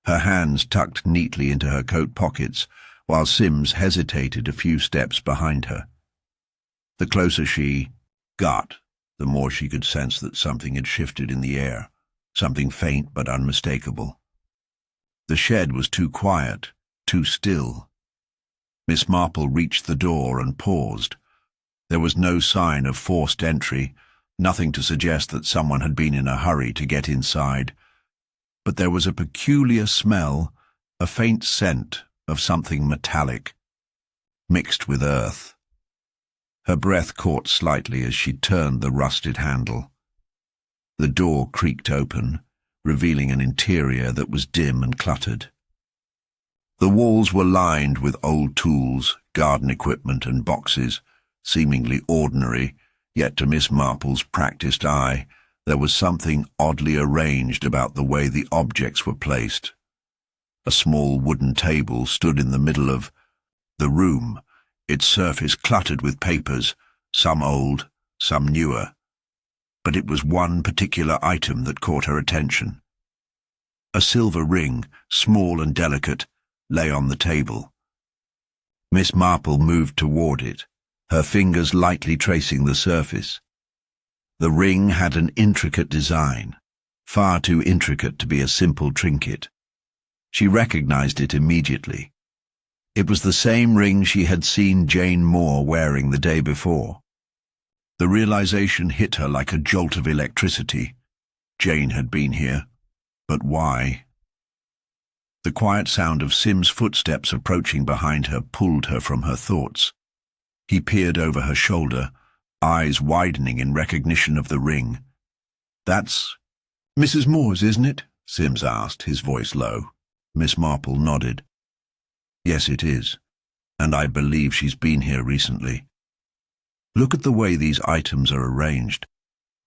her hands tucked neatly into her coat pockets, while Sims hesitated a few steps behind her. The closer she got, the more she could sense that something had shifted in the air, something faint but unmistakable. The shed was too quiet, too still. Miss Marple reached the door and paused. There was no sign of forced entry, nothing to suggest that someone had been in a hurry to get inside. But there was a peculiar smell, a faint scent of something metallic, mixed with earth. Her breath caught slightly as she turned the rusted handle. The door creaked open, revealing an interior that was dim and cluttered. The walls were lined with old tools, garden equipment and boxes, seemingly ordinary, yet to Miss Marple's practiced eye, there was something oddly arranged about the way the objects were placed. A small wooden table stood in the middle of the room, its surface cluttered with papers, some old, some newer. But it was one particular item that caught her attention. A silver ring, small and delicate, lay on the table. Miss Marple moved toward it, her fingers lightly tracing the surface. The ring had an intricate design, far too intricate to be a simple trinket. She recognized it immediately. It was the same ring she had seen Jane Moore wearing the day before. The realization hit her like a jolt of electricity. Jane had been here, but why? The quiet sound of Sim's footsteps approaching behind her pulled her from her thoughts. He peered over her shoulder, eyes widening in recognition of the ring. "That's Mrs. Moore's, isn't it?" Sims asked, his voice low. Miss Marple nodded. "Yes, it is, and I believe she's been here recently. Look at the way these items are arranged.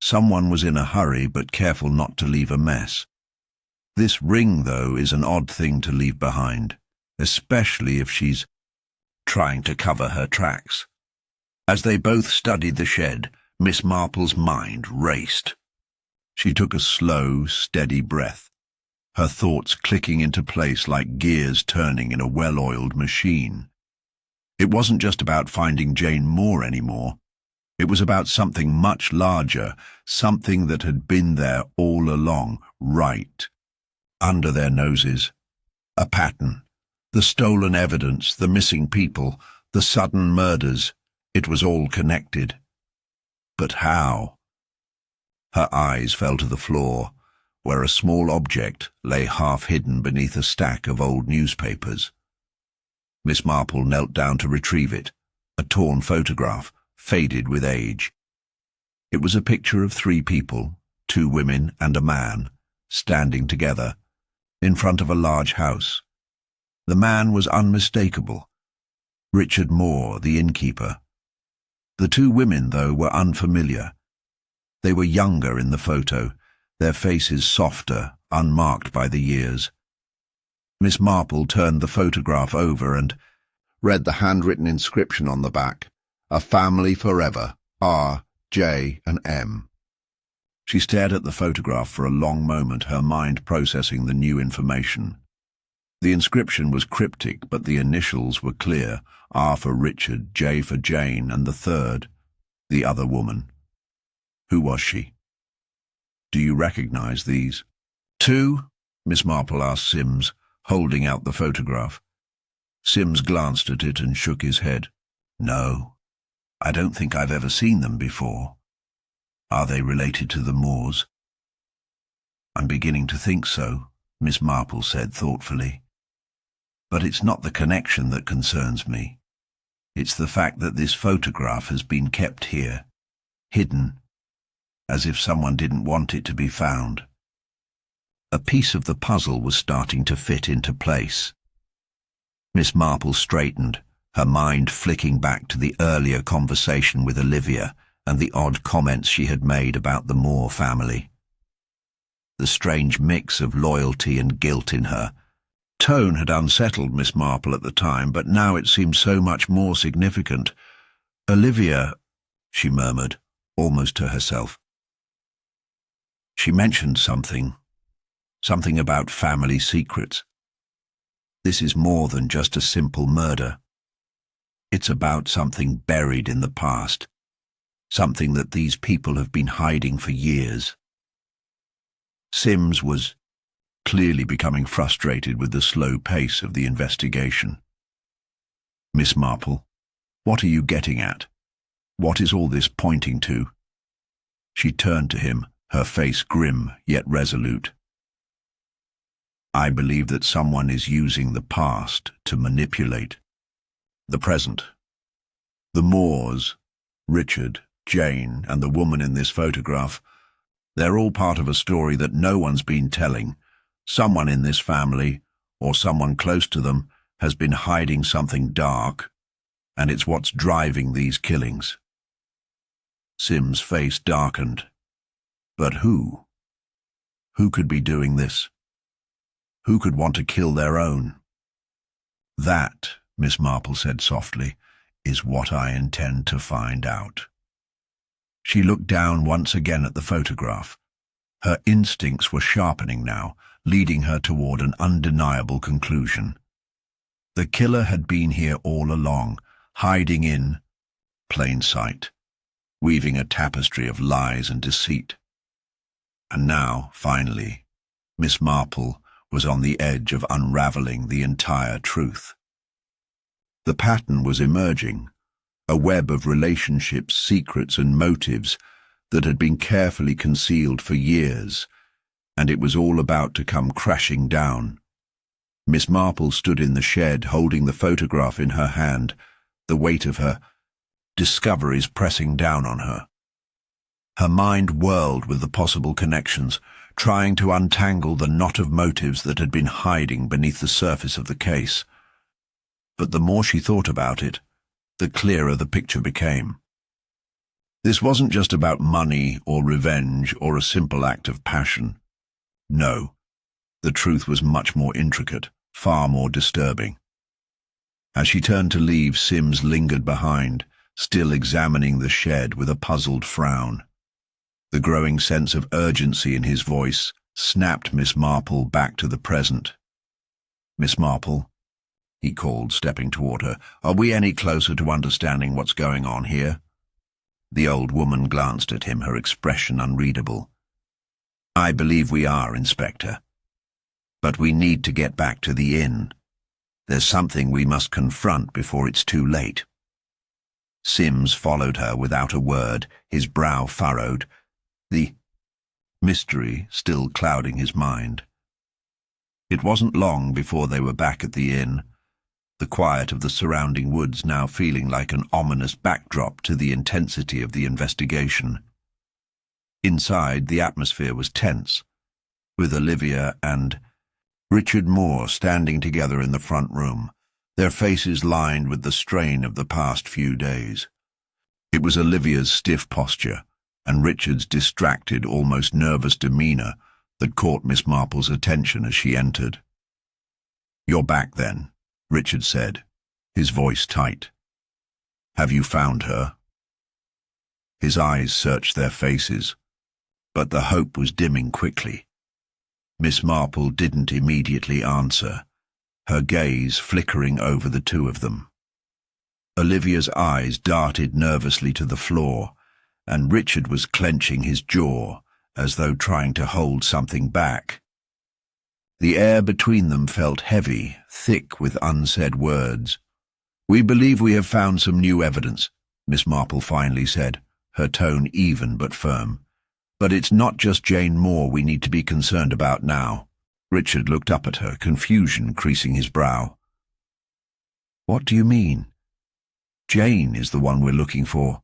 Someone was in a hurry but careful not to leave a mess. This ring, though, is an odd thing to leave behind, especially if she's trying to cover her tracks." As they both studied the shed, Miss Marple's mind raced. She took a slow, steady breath, her thoughts clicking into place like gears turning in a well-oiled machine. It wasn't just about finding Jane Moore anymore. It was about something much larger, something that had been there all along, right under their noses. A pattern, the stolen evidence, the missing people, the sudden murders. It was all connected. But how? Her eyes fell to the floor, where a small object lay half-hidden beneath a stack of old newspapers. Miss Marple knelt down to retrieve it, a torn photograph, faded with age. It was a picture of 3 people, 2 women and a man, standing together, in front of a large house. The man was unmistakable. Richard Moore, the innkeeper. The two women, though, were unfamiliar. They were younger in the photo, their faces softer, unmarked by the years. Miss Marple turned the photograph over and read the handwritten inscription on the back, "A family forever, R, J and M." She stared at the photograph for a long moment, her mind processing the new information. The inscription was cryptic, but the initials were clear, R for Richard, J for Jane, and the third, the other woman. Who was she? Do you recognize these? Two? Miss Marple asked Sims, holding out the photograph. Sims glanced at it and shook his head. No, I don't think I've ever seen them before. Are they related to the Moores? I'm beginning to think so, Miss Marple said thoughtfully. But it's not the connection that concerns me. It's the fact that this photograph has been kept here, hidden, as if someone didn't want it to be found. A piece of the puzzle was starting to fit into place. Miss Marple straightened, her mind flicking back to the earlier conversation with Olivia and the odd comments she had made about the Moore family. The strange mix of loyalty and guilt in her tone had unsettled Miss Marple at the time, but now it seemed so much more significant. "Olivia," she murmured, almost to herself. She mentioned something about family secrets. This is more than just a simple murder. It's about something buried in the past, something that these people have been hiding for years. Sims was clearly becoming frustrated with the slow pace of the investigation. "Miss Marple, what are you getting at? What is all this pointing to?" She turned to him, her face grim yet resolute. "I believe that someone is using the past to manipulate the present. The Moores, Richard, Jane, and the woman in this photograph, they're all part of a story that no one's been telling. Someone in this family, or someone close to them, has been hiding something dark, and it's what's driving these killings." Sim's face darkened. But who? Who could be doing this? Who could want to kill their own? "That," Miss Marple said softly, "is what I intend to find out." She looked down once again at the photograph. Her instincts were sharpening now, leading her toward an undeniable conclusion. The killer had been here all along, hiding in plain sight, weaving a tapestry of lies and deceit. And now, finally, Miss Marple was on the edge of unraveling the entire truth. The pattern was emerging, a web of relationships, secrets, and motives that had been carefully concealed for years, and it was all about to come crashing down. Miss Marple stood in the shed, holding the photograph in her hand, the weight of her discoveries pressing down on her. Her mind whirled with the possible connections, trying to untangle the knot of motives that had been hiding beneath the surface of the case. But the more she thought about it, the clearer the picture became. This wasn't just about money or revenge or a simple act of passion. No, the truth was much more intricate, far more disturbing. As she turned to leave, Sims lingered behind, still examining the shed with a puzzled frown. The growing sense of urgency in his voice snapped Miss Marple back to the present. "Miss Marple," he called, stepping toward her, "are we any closer to understanding what's going on here?" The old woman glanced at him, her expression unreadable. "I believe we are, Inspector. But we need to get back to the inn. There's something we must confront before it's too late." Sims followed her without a word, his brow furrowed, the mystery still clouding his mind. It wasn't long before they were back at the inn, the quiet of the surrounding woods now feeling like an ominous backdrop to the intensity of the investigation. Inside, the atmosphere was tense, with Olivia and Richard Moore standing together in the front room, their faces lined with the strain of the past few days. It was Olivia's stiff posture and Richard's distracted, almost nervous demeanour that caught Miss Marple's attention as she entered. "You're back then," Richard said, his voice tight. "Have you found her?" His eyes searched their faces, but the hope was dimming quickly. Miss Marple didn't immediately answer, her gaze flickering over the two of them. Olivia's eyes darted nervously to the floor, and Richard was clenching his jaw, as though trying to hold something back. The air between them felt heavy, thick with unsaid words. "We believe we have found some new evidence," Miss Marple finally said, her tone even but firm. "But it's not just Jane Moore we need to be concerned about now." Richard looked up at her, confusion creasing his brow. "What do you mean?" "Jane is the one we're looking for."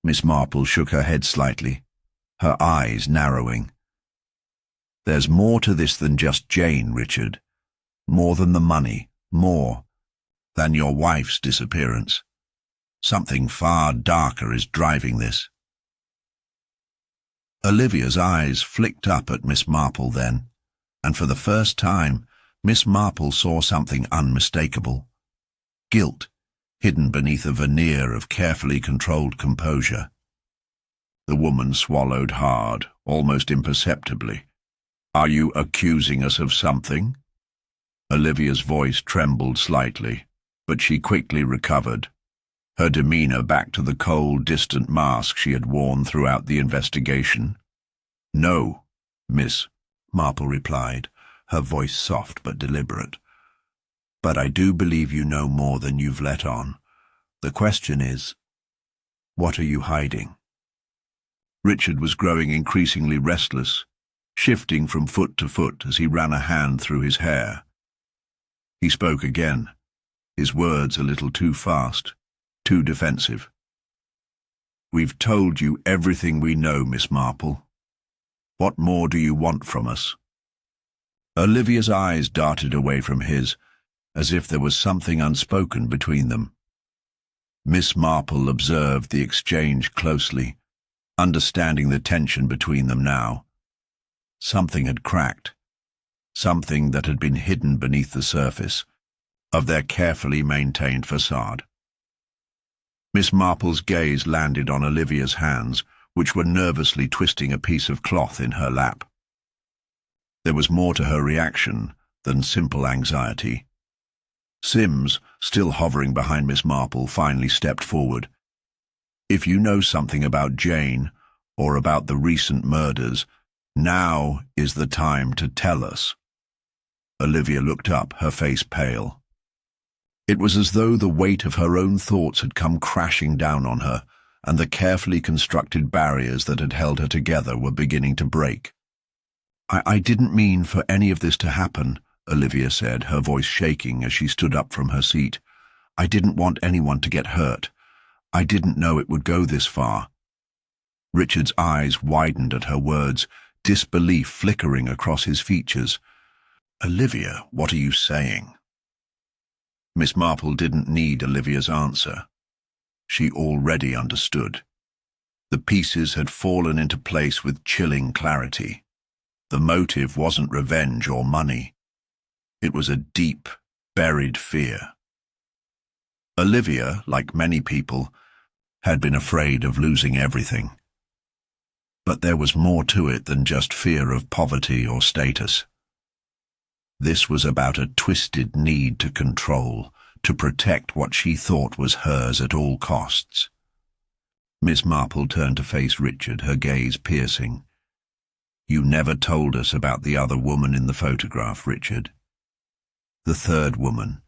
Miss Marple shook her head slightly, her eyes narrowing. "There's more to this than just Jane, Richard. More than the money, more than your wife's disappearance. Something far darker is driving this." Olivia's eyes flicked up at Miss Marple then, and for the first time, Miss Marple saw something unmistakable. Guilt, hidden beneath a veneer of carefully controlled composure. The woman swallowed hard, almost imperceptibly. "Are you accusing us of something?" Olivia's voice trembled slightly, but she quickly recovered, her demeanour back to the cold, distant mask she had worn throughout the investigation. "No, Miss," Marple replied, her voice soft but deliberate. "But I do believe you know more than you've let on. The question is, what are you hiding?" Richard was growing increasingly restless, shifting from foot to foot as he ran a hand through his hair. He spoke again, his words a little too fast, too defensive. "We've told you everything we know, Miss Marple. What more do you want from us?" Olivia's eyes darted away from his, as if there was something unspoken between them. Miss Marple observed the exchange closely, understanding the tension between them now. Something had cracked, something that had been hidden beneath the surface of their carefully maintained facade. Miss Marple's gaze landed on Olivia's hands, which were nervously twisting a piece of cloth in her lap. There was more to her reaction than simple anxiety. Sims, still hovering behind Miss Marple, finally stepped forward. "If you know something about Jane, or about the recent murders, now is the time to tell us." Olivia looked up, her face pale. It was as though the weight of her own thoughts had come crashing down on her, and the carefully constructed barriers that had held her together were beginning to break. I didn't mean for any of this to happen," Olivia said, her voice shaking as she stood up from her seat. "I didn't want anyone to get hurt. I didn't know it would go this far." Richard's eyes widened at her words, disbelief flickering across his features. "Olivia, what are you saying?" Miss Marple didn't need Olivia's answer. She already understood. The pieces had fallen into place with chilling clarity. The motive wasn't revenge or money. It was a deep, buried fear. Olivia, like many people, had been afraid of losing everything. But there was more to it than just fear of poverty or status. This was about a twisted need to control, to protect what she thought was hers at all costs. Miss Marple turned to face Richard, her gaze piercing. "You never told us about the other woman in the photograph, Richard. The third woman.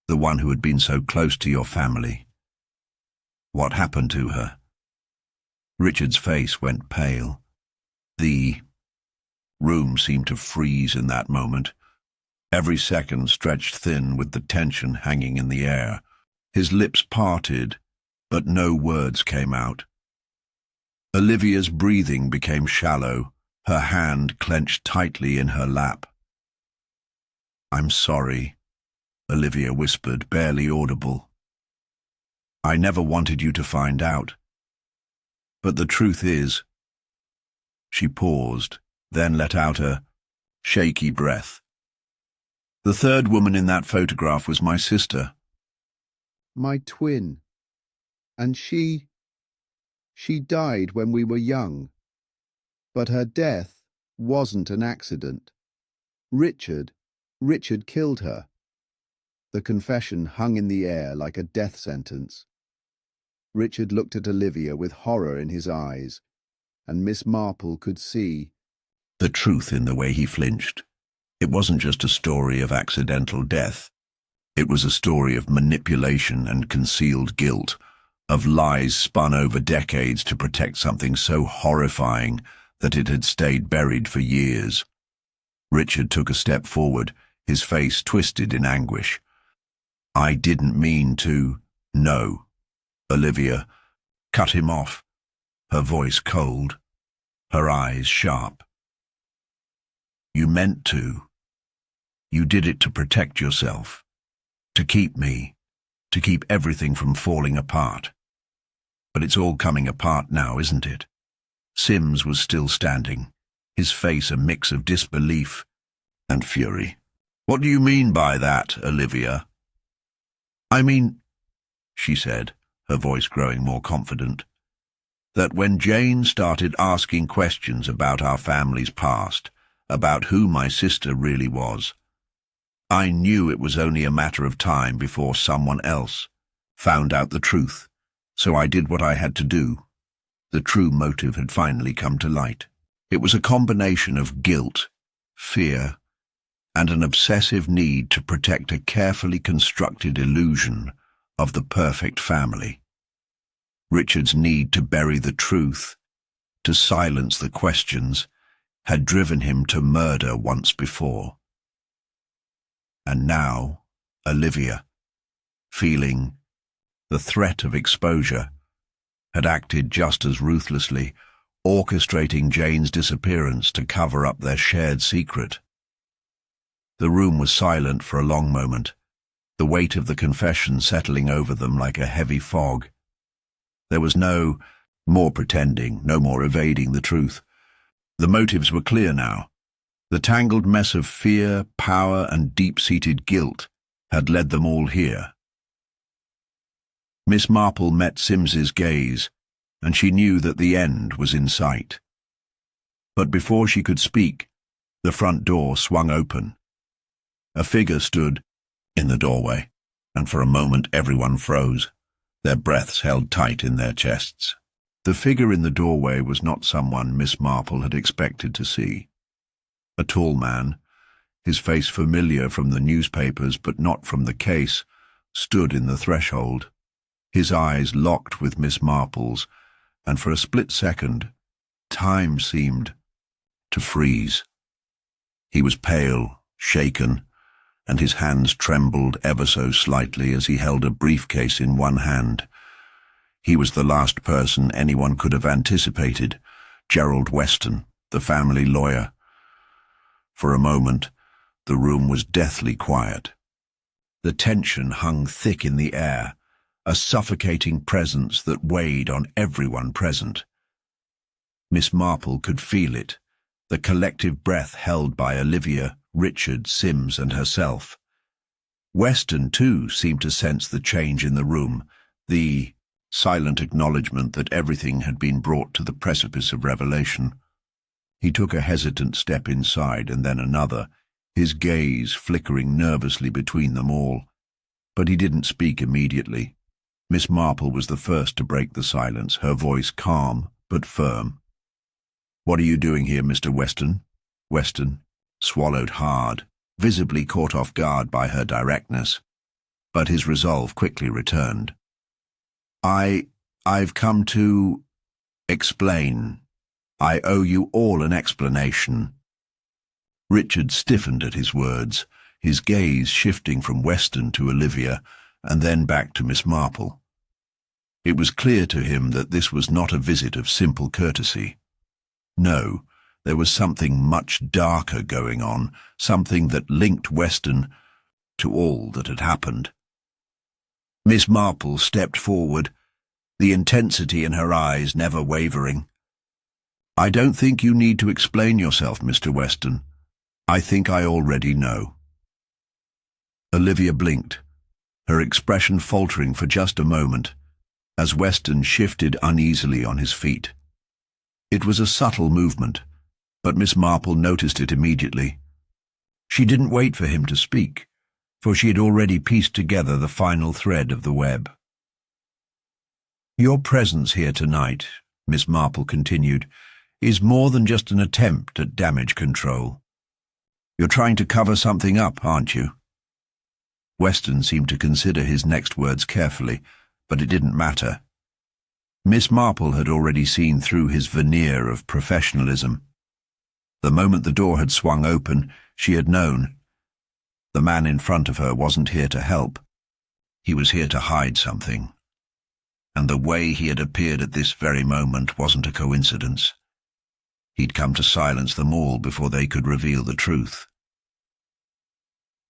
The one who had been so close to your family. What happened to her?" Richard's face went pale. The room seemed to freeze in that moment. Every second stretched thin with the tension hanging in the air. His lips parted, but no words came out. Olivia's breathing became shallow, her hand clenched tightly in her lap. "I'm sorry," Olivia whispered, barely audible. I never wanted you to find out. But the truth is—" She paused, then let out a shaky breath. "The third woman in that photograph was my sister."
"My twin. And she died when we were young. But her death wasn't an accident. Richard killed her." The confession hung in the air like a death sentence. Richard looked at Olivia with horror in his eyes, and Miss Marple could see
the truth in the way he flinched. It wasn't just a story of accidental death. It was a story of manipulation and concealed guilt, of lies spun over decades to protect something so horrifying that it had stayed buried for years. Richard took a step forward, his face twisted in anguish. "I didn't mean to—" "No." Olivia cut him off, her voice cold, her eyes sharp. "You meant to. You did it to protect yourself, to keep me, to keep everything from falling apart. But it's all coming apart now, isn't it?" Sims was still standing, his face a mix of disbelief and fury. "What do you mean by that, Olivia?" "I mean," she said, her voice growing more confident, "that when Jane started asking questions about our family's past, about who my sister really was, I knew it was only a matter of time before someone else found out the truth, so I did what I had to do." The true motive had finally come to light. It was a combination of guilt, fear, and an obsessive need to protect a carefully constructed illusion of the perfect family. Richard's need to bury the truth, to silence the questions, had driven him to murder once before. And now, Olivia, feeling the threat of exposure, had acted just as ruthlessly, orchestrating Jane's disappearance to cover up their shared secret. The room was silent for a long moment, the weight of the confession settling over them like a heavy fog. There was no more pretending, no more evading the truth. The motives were clear now. The tangled mess of fear, power, and deep-seated guilt had led them all here. Miss Marple met Sims's gaze, and she knew that the end was in sight. But before she could speak, the front door swung open. A figure stood in the doorway, and for a moment everyone froze, their breaths held tight in their chests. The figure in the doorway was not someone Miss Marple had expected to see. A tall man, his face familiar from the newspapers but not from the case, stood in the threshold, his eyes locked with Miss Marple's, and for a split second, time seemed to freeze. He was pale, shaken, and his hands trembled ever so slightly as he held a briefcase in one hand. He was the last person anyone could have anticipated, Gerald Weston, the family lawyer. For a moment, the room was deathly quiet. The tension hung thick in the air, a suffocating presence that weighed on everyone present. Miss Marple could feel it, the collective breath held by Olivia, Richard, Sims, and herself. Weston, too, seemed to sense the change in the room, the silent acknowledgement that everything had been brought to the precipice of revelation. He took a hesitant step inside and then another, his gaze flickering nervously between them all. But he didn't speak immediately. Miss Marple was the first to break the silence, her voice calm but firm. "What are you doing here, Mr. Weston?" Weston swallowed hard, visibly caught off guard by her directness, but his resolve quickly returned. I've come to explain. I owe you all an explanation." Richard stiffened at his words, his gaze shifting from Weston to Olivia and then back to Miss Marple. It was clear to him that this was not a visit of simple courtesy. No, there was something much darker going on, something that linked Weston to all that had happened. Miss Marple stepped forward, the intensity in her eyes never wavering. "I don't think you need to explain yourself, Mr. Weston. I think I already know." Olivia blinked, her expression faltering for just a moment, as Weston shifted uneasily on his feet. It was a subtle movement, but Miss Marple noticed it immediately. She didn't wait for him to speak, for she had already pieced together the final thread of the web. "Your presence here tonight," Miss Marple continued, "is more than just an attempt at damage control. You're trying to cover something up, aren't you?" Weston seemed to consider his next words carefully, but it didn't matter. Miss Marple had already seen through his veneer of professionalism. The moment the door had swung open, she had known. The man in front of her wasn't here to help. He was here to hide something. And the way he had appeared at this very moment wasn't a coincidence. He'd come to silence them all before they could reveal the truth.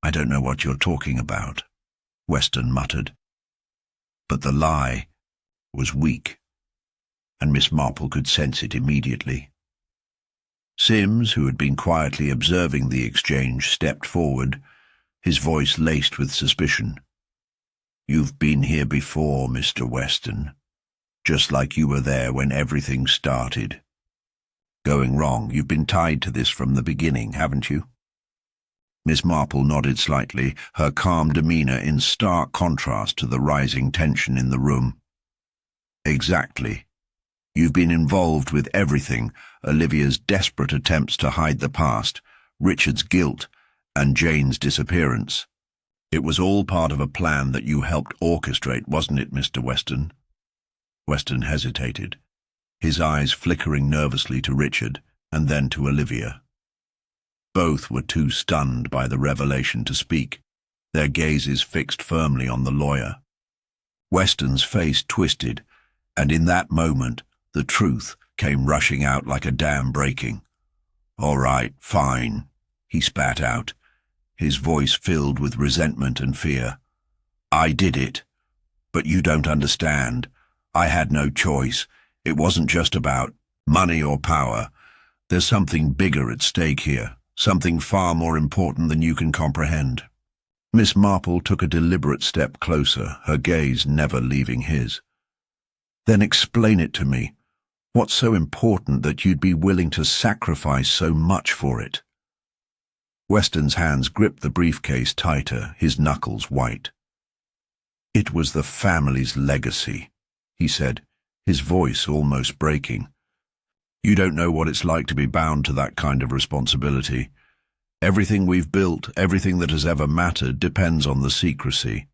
"I don't know what you're talking about," Weston muttered. But the lie was weak, and Miss Marple could sense it immediately. Sims, who had been quietly observing the exchange, stepped forward, his voice laced with suspicion. "You've been here before, Mr. Weston, just like you were there when everything started. Going wrong, you've been tied to this from the beginning, haven't you?" Miss Marple nodded slightly, her calm demeanour in stark contrast to the rising tension in the room. "Exactly. You've been involved with everything: Olivia's desperate attempts to hide the past, Richard's guilt, and Jane's disappearance. It was all part of a plan that you helped orchestrate, wasn't it, Mr. Weston?" Weston hesitated, his eyes flickering nervously to Richard and then to Olivia. Both were too stunned by the revelation to speak, their gazes fixed firmly on the lawyer. Weston's face twisted, and in that moment the truth came rushing out like a dam breaking. "All right, fine," he spat out, his voice filled with resentment and fear. "I did it, but you don't understand. I had no choice. It wasn't just about money or power. There's something bigger at stake here, something far more important than you can comprehend." Miss Marple took a deliberate step closer, her gaze never leaving his. "Then explain it to me. What's so important that you'd be willing to sacrifice so much for it?" Weston's hands gripped the briefcase tighter, his knuckles white. "It was the family's legacy," he said, his voice almost breaking. "You don't know what it's like to be bound to that kind of responsibility. Everything we've built, everything that has ever mattered, depends on the secrecy.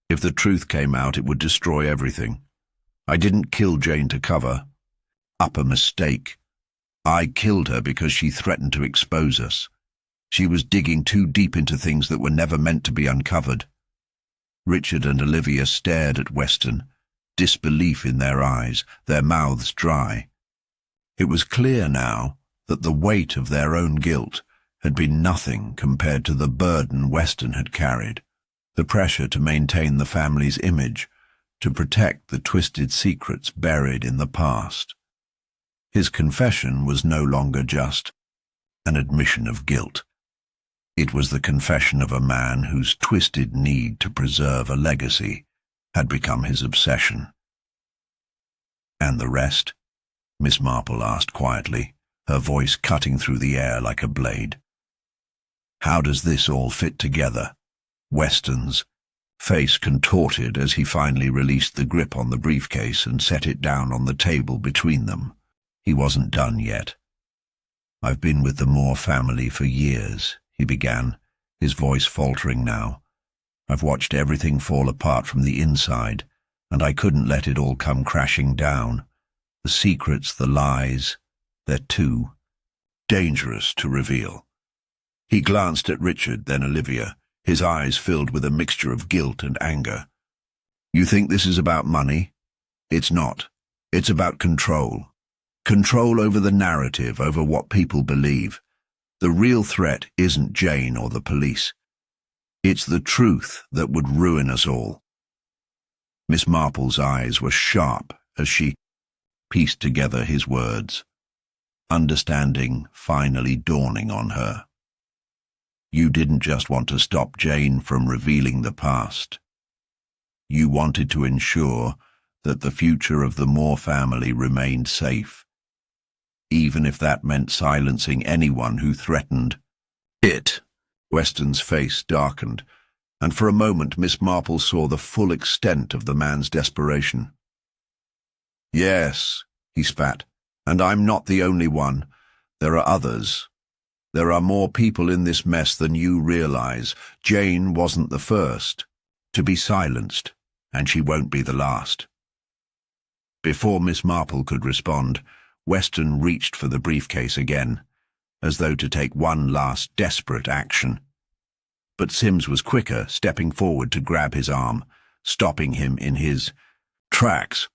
If the truth came out, it would destroy everything. I didn't kill Jane to cover up a mistake. I killed her because she threatened to expose us. She was digging too deep into things that were never meant to be uncovered." Richard and Olivia stared at Weston, disbelief in their eyes, their mouths dry. It was clear now that the weight of their own guilt had been nothing compared to the burden Weston had carried, the pressure to maintain the family's image, to protect the twisted secrets buried in the past. His confession was no longer just an admission of guilt. It was the confession of a man whose twisted need to preserve a legacy had become his obsession. "And the rest?" Miss Marple asked quietly, her voice cutting through the air like a blade. "How does this all fit together?" Weston's face contorted as he finally released the grip on the briefcase and set it down on the table between them. He wasn't done yet. "I've been with the Moore family for years," he began, his voice faltering now. "I've watched everything fall apart from the inside, and I couldn't let it all come crashing down. The secrets, the lies, they're too dangerous to reveal." He glanced at Richard, then Olivia, his eyes filled with a mixture of guilt and anger. "You think this is about money? It's not. It's about control. Control over the narrative, over what people believe. The real threat isn't Jane or the police. It's the truth that would ruin us all." Miss Marple's eyes were sharp as she pieced together his words, understanding finally dawning on her. You didn't just want to stop Jane from revealing the past. You wanted to ensure that the future of the Moore family remained safe, even if that meant silencing anyone who threatened it. Weston's face darkened, and for a moment Miss Marple saw the full extent of the man's desperation. Yes, he spat, and I'm not the only one. There are others. There are more people in this mess than you realize. Jane wasn't the first to be silenced, and she won't be the last. Before Miss Marple could respond, Weston reached for the briefcase again, as though to take one last desperate action. But Sims was quicker, stepping forward to grab his arm, stopping him in his tracks.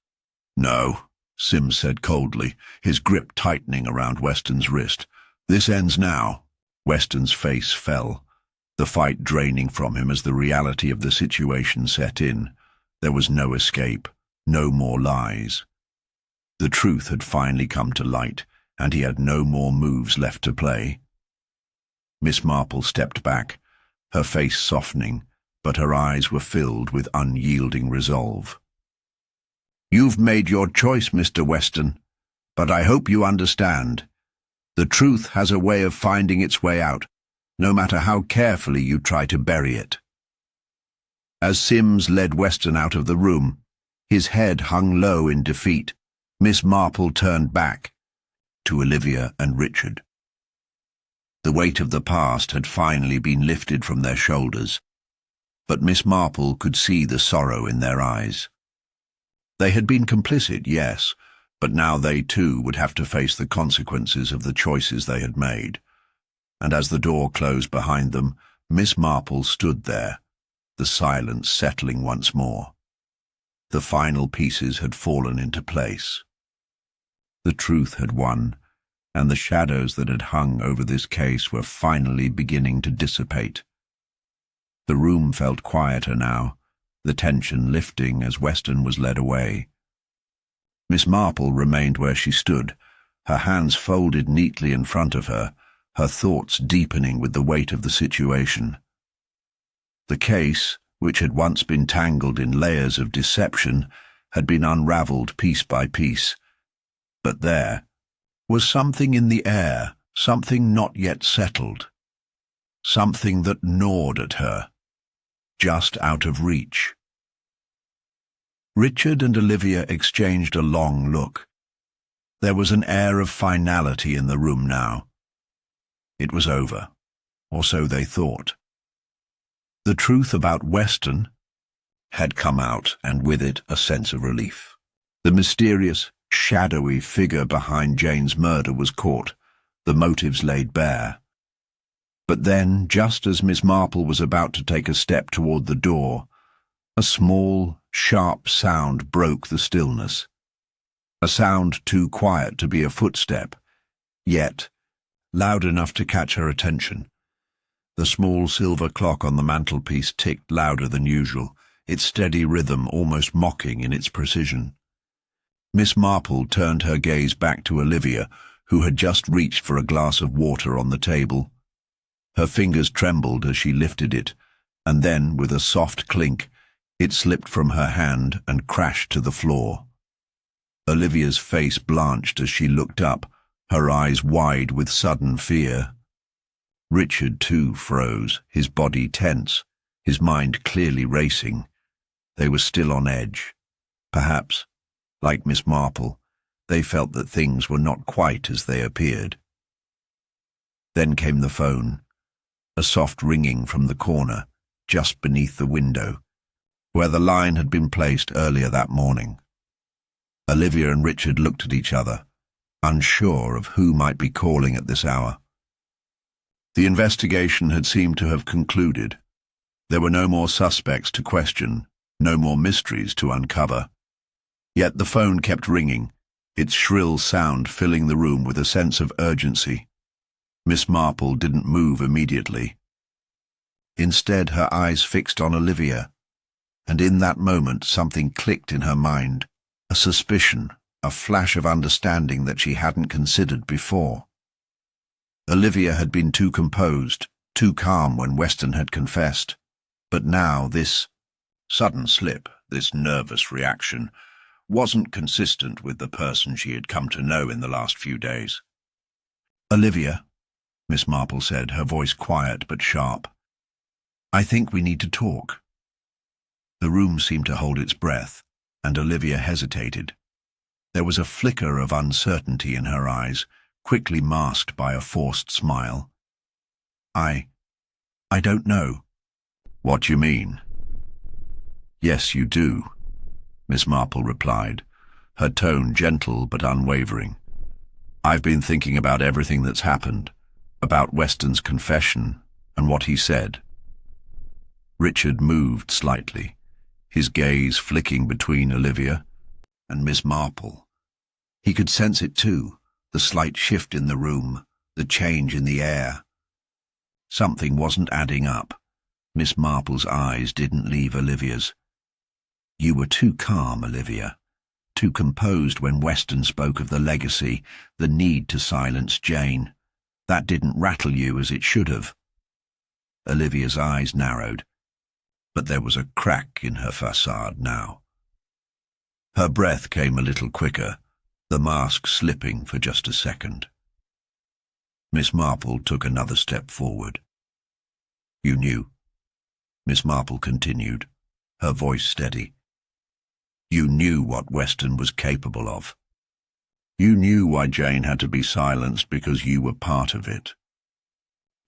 No, Sims said coldly, his grip tightening around Weston's wrist. This ends now. Weston's face fell, the fight draining from him as the reality of the situation set in. There was no escape, no more lies. The truth had finally come to light, and he had no more moves left to play. Miss Marple stepped back, her face softening, but her eyes were filled with unyielding resolve. You've made your choice, Mr. Weston, but I hope you understand. The truth has a way of finding its way out, no matter how carefully you try to bury it. As Sims led Weston out of the room, his head hung low in defeat, Miss Marple turned back to Olivia and Richard. The weight of the past had finally been lifted from their shoulders, but Miss Marple could see the sorrow in their eyes. They had been complicit, yes, but now they too would have to face the consequences of the choices they had made. And as the door closed behind them, Miss Marple stood there, the silence settling once more. The final pieces had fallen into place. The truth had won, and the shadows that had hung over this case were finally beginning to dissipate. The room felt quieter now, the tension lifting as Weston was led away. Miss Marple remained where she stood, her hands folded neatly in front of her, her thoughts deepening with the weight of the situation. The case, which had once been tangled in layers of deception, had been unraveled piece by piece. But there was something in the air, something not yet settled, something that gnawed at her, just out of reach. Richard and Olivia exchanged a long look. There was an air of finality in the room now. It was over, or so they thought. The truth about Weston had come out, and with it a sense of relief. The mysterious, shadowy figure behind Jane's murder was caught, the motives laid bare. But then, just as Miss Marple was about to take a step toward the door, a small, sharp sound broke the stillness. A sound too quiet to be a footstep, yet loud enough to catch her attention. The small silver clock on the mantelpiece ticked louder than usual, its steady rhythm almost mocking in its precision. Miss Marple turned her gaze back to Olivia, who had just reached for a glass of water on the table. Her fingers trembled as she lifted it, and then, with a soft clink, it slipped from her hand and crashed to the floor. Olivia's face blanched as she looked up, her eyes wide with sudden fear. Richard too froze, his body tense, his mind clearly racing. They were still on edge. Perhaps, like Miss Marple, they felt that things were not quite as they appeared. Then came the phone, a soft ringing from the corner, just beneath the window, where the line had been placed earlier that morning. Olivia and Richard looked at each other, unsure of who might be calling at this hour. The investigation had seemed to have concluded. There were no more suspects to question, no more mysteries to uncover. Yet the phone kept ringing, its shrill sound filling the room with a sense of urgency. Miss Marple didn't move immediately. Instead, her eyes fixed on Olivia, And in that moment something clicked in her mind, a suspicion, a flash of understanding that she hadn't considered before. Olivia had been too composed, too calm when Weston had confessed, but now this sudden slip, this nervous reaction, wasn't consistent with the person she had come to know in the last few days. "Olivia," Miss Marple said, her voice quiet but sharp, "I think we need to talk." The room seemed to hold its breath, and Olivia hesitated. There was a flicker of uncertainty in her eyes, quickly masked by a forced smile. I don't know." "What you mean?" "Yes, you do," Miss Marple replied, her tone gentle but unwavering. "I've been thinking about everything that's happened, about Weston's confession and what he said." Richard moved slightly, his gaze flicking between Olivia and Miss Marple. He could sense it too, the slight shift in the room, the change in the air. Something wasn't adding up. Miss Marple's eyes didn't leave Olivia's. "You were too calm, Olivia, too composed when Weston spoke of the legacy, the need to silence Jane. That didn't rattle you as it should have." Olivia's eyes narrowed, but there was a crack in her facade now. Her breath came a little quicker, the mask slipping for just a second. Miss Marple took another step forward. "You knew," Miss Marple continued, her voice steady. "You knew what Weston was capable of. You knew why Jane had to be silenced because you were part of it.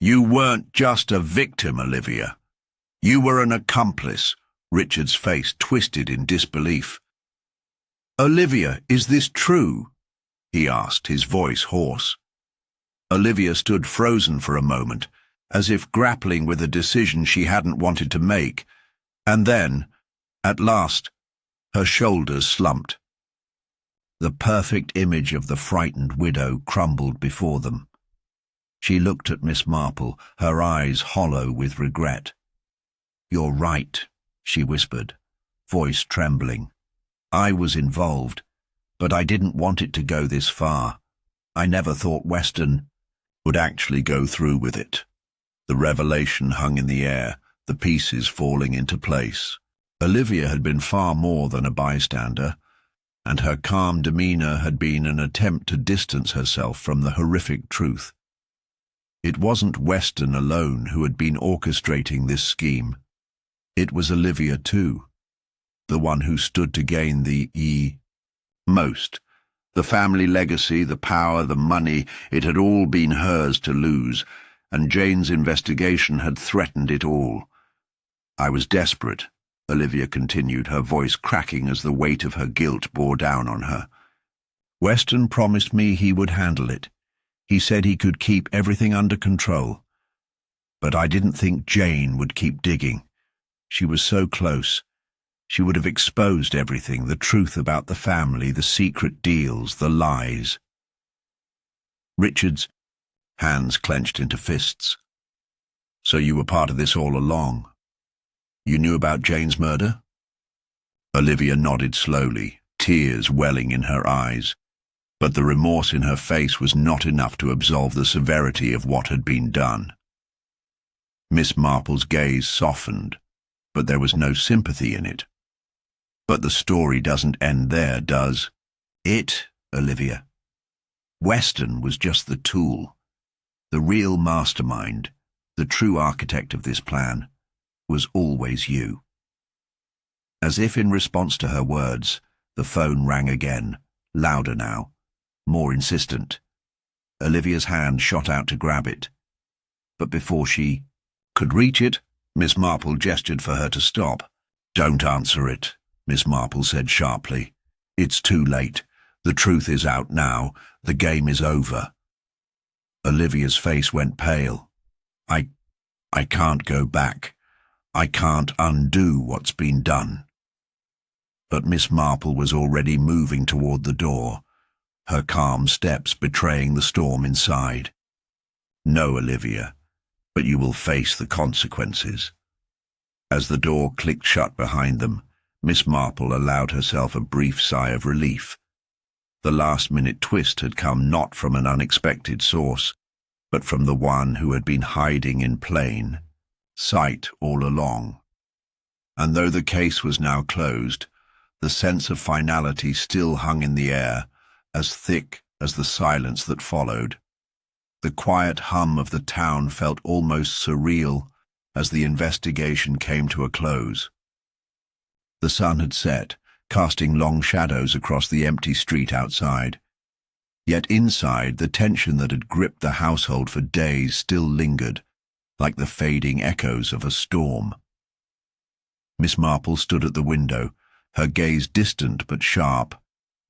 You weren't just a victim, Olivia. You were an accomplice." Richard's face twisted in disbelief. "Olivia, is this true?" he asked, his voice hoarse. Olivia stood frozen for a moment, as if grappling with a decision she hadn't wanted to make, and then, at last, her shoulders slumped. The perfect image of the frightened widow crumbled before them. She looked at Miss Marple, her eyes hollow with regret. "You're right," she whispered, voice trembling. "I was involved, but I didn't want it to go this far. I never thought Weston would actually go through with it." The revelation hung in the air, the pieces falling into place. Olivia had been far more than a bystander, and her calm demeanour had been an attempt to distance herself from the horrific truth. It wasn't Weston alone who had been orchestrating this scheme. It was Olivia too, the one who stood to gain the most. The family legacy, the power, the money, it had all been hers to lose, and Jane's investigation had threatened it all. "I was desperate," Olivia continued, her voice cracking as the weight of her guilt bore down on her. "Weston promised me he would handle it. He said he could keep everything under control. But I didn't think Jane would keep digging. She was so close. She would have exposed everything, the truth about the family, the secret deals, the lies." Richard's hands clenched into fists. "So you were part of this all along? You knew about Jane's murder?" Olivia nodded slowly, tears welling in her eyes, but the remorse in her face was not enough to absolve the severity of what had been done. Miss Marple's gaze softened, but there was no sympathy in it. "But the story doesn't end there, does it, Olivia? Weston was just the tool. The real mastermind, the true architect of this plan, was always you." As if in response to her words, the phone rang again, louder now, more insistent. Olivia's hand shot out to grab it, but before she could reach it, Miss Marple gestured for her to stop. "Don't answer it," Miss Marple said sharply. "It's too late. The truth is out now. The game is over." Olivia's face went pale. I can't go back. I can't undo what's been done." But Miss Marple was already moving toward the door, her calm steps betraying the storm inside. "No, Olivia, but you will face the consequences." As the door clicked shut behind them, Miss Marple allowed herself a brief sigh of relief. The last-minute twist had come not from an unexpected source, but from the one who had been hiding in plain sight all along. And though the case was now closed, the sense of finality still hung in the air, as thick as the silence that followed. The quiet hum of the town felt almost surreal as the investigation came to a close. The sun had set, casting long shadows across the empty street outside. Yet inside, the tension that had gripped the household for days still lingered, like the fading echoes of a storm. Miss Marple stood at the window, her gaze distant but sharp,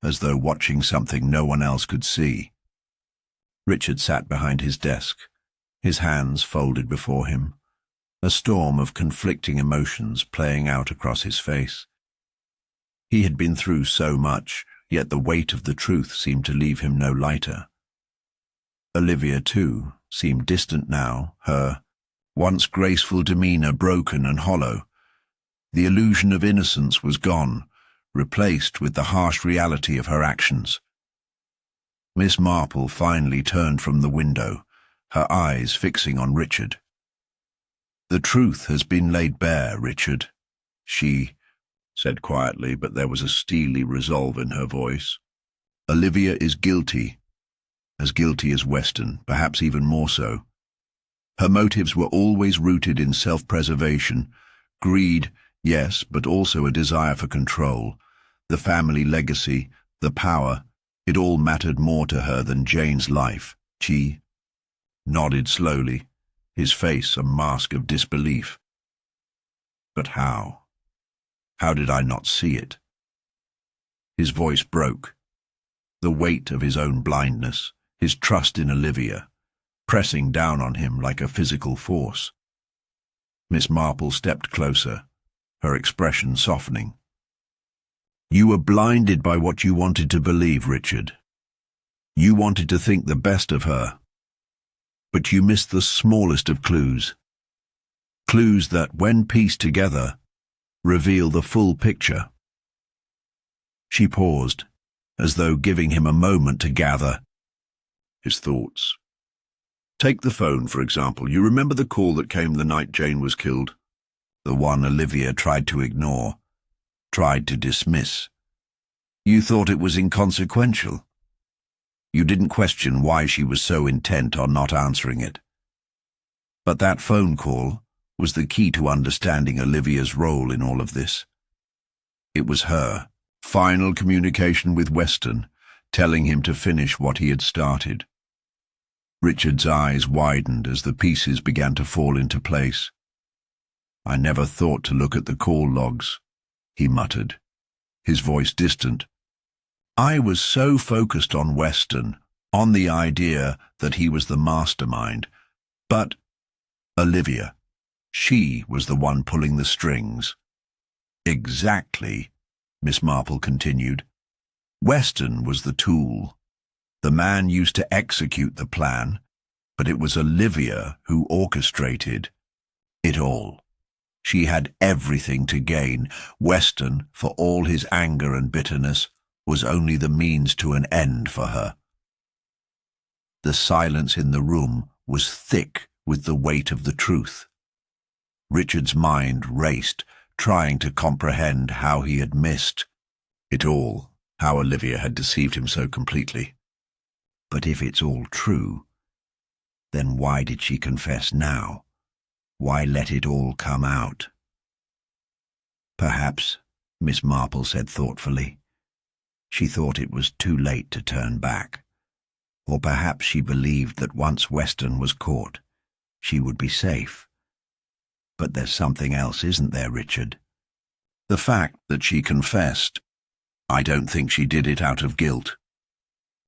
as though watching something no one else could see. Richard sat behind his desk, his hands folded before him, a storm of conflicting emotions playing out across his face. He had been through so much, yet the weight of the truth seemed to leave him no lighter. Olivia, too, seemed distant now, her once graceful demeanour broken and hollow. The illusion of innocence was gone, replaced with the harsh reality of her actions. Miss Marple finally turned from the window, her eyes fixing on Richard. "The truth has been laid bare, Richard," she said quietly, but there was a steely resolve in her voice. "Olivia is guilty as Weston, perhaps even more so. Her motives were always rooted in self-preservation, greed, yes, but also a desire for control. The family legacy, the power, it all mattered more to her than Jane's life." She nodded slowly, his face a mask of disbelief. "But how? How did I not see it?" His voice broke. The weight of his own blindness, his trust in Olivia, pressing down on him like a physical force. Miss Marple stepped closer, her expression softening. "You were blinded by what you wanted to believe, Richard. You wanted to think the best of her. But you missed the smallest of clues. Clues that, when pieced together, reveal the full picture." She paused, as though giving him a moment to gather his thoughts. "Take the phone, for example. You remember the call that came the night Jane was killed? The one Olivia tried to ignore, tried to dismiss. You thought it was inconsequential. You didn't question why she was so intent on not answering it. But that phone call was the key to understanding Olivia's role in all of this. It was her final communication with Weston, telling him to finish what he had started. Richard's eyes widened as the pieces began to fall into place. "I never thought to look at the call logs," he muttered, his voice distant. "I was so focused on Weston, on the idea that he was the mastermind. But Olivia, she was the one pulling the strings." "Exactly," Miss Marple continued. "Weston was the tool. The man used to execute the plan, but it was Olivia who orchestrated it all. She had everything to gain. Weston, for all his anger and bitterness, was only the means to an end for her." The silence in the room was thick with the weight of the truth. Richard's mind raced, trying to comprehend how he had missed it all, how Olivia had deceived him so completely. But if it's all true, then why did she confess now? Why let it all come out? "Perhaps," Miss Marple said thoughtfully, "she thought it was too late to turn back. Or perhaps she believed that once Weston was caught, she would be safe. But there's something else, isn't there, Richard? The fact that she confessed. I don't think she did it out of guilt.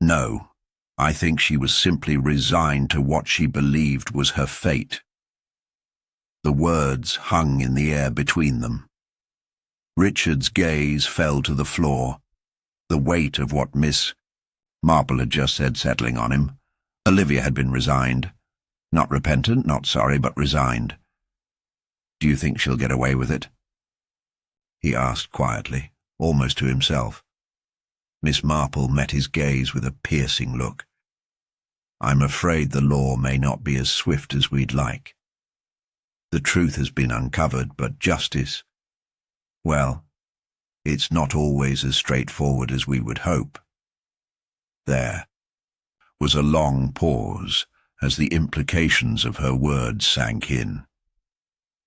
No, I think she was simply resigned to what she believed was her fate." The words hung in the air between them. Richard's gaze fell to the floor, the weight of what Miss Marple had just said settling on him. Olivia had been resigned. Not repentant, not sorry, but resigned. Do you think she'll get away with it? He asked quietly, almost to himself. Miss Marple met his gaze with a piercing look. I'm afraid the law may not be as swift as we'd like. The truth has been uncovered, but justice, well, it's not always as straightforward as we would hope. There was a long pause as the implications of her words sank in.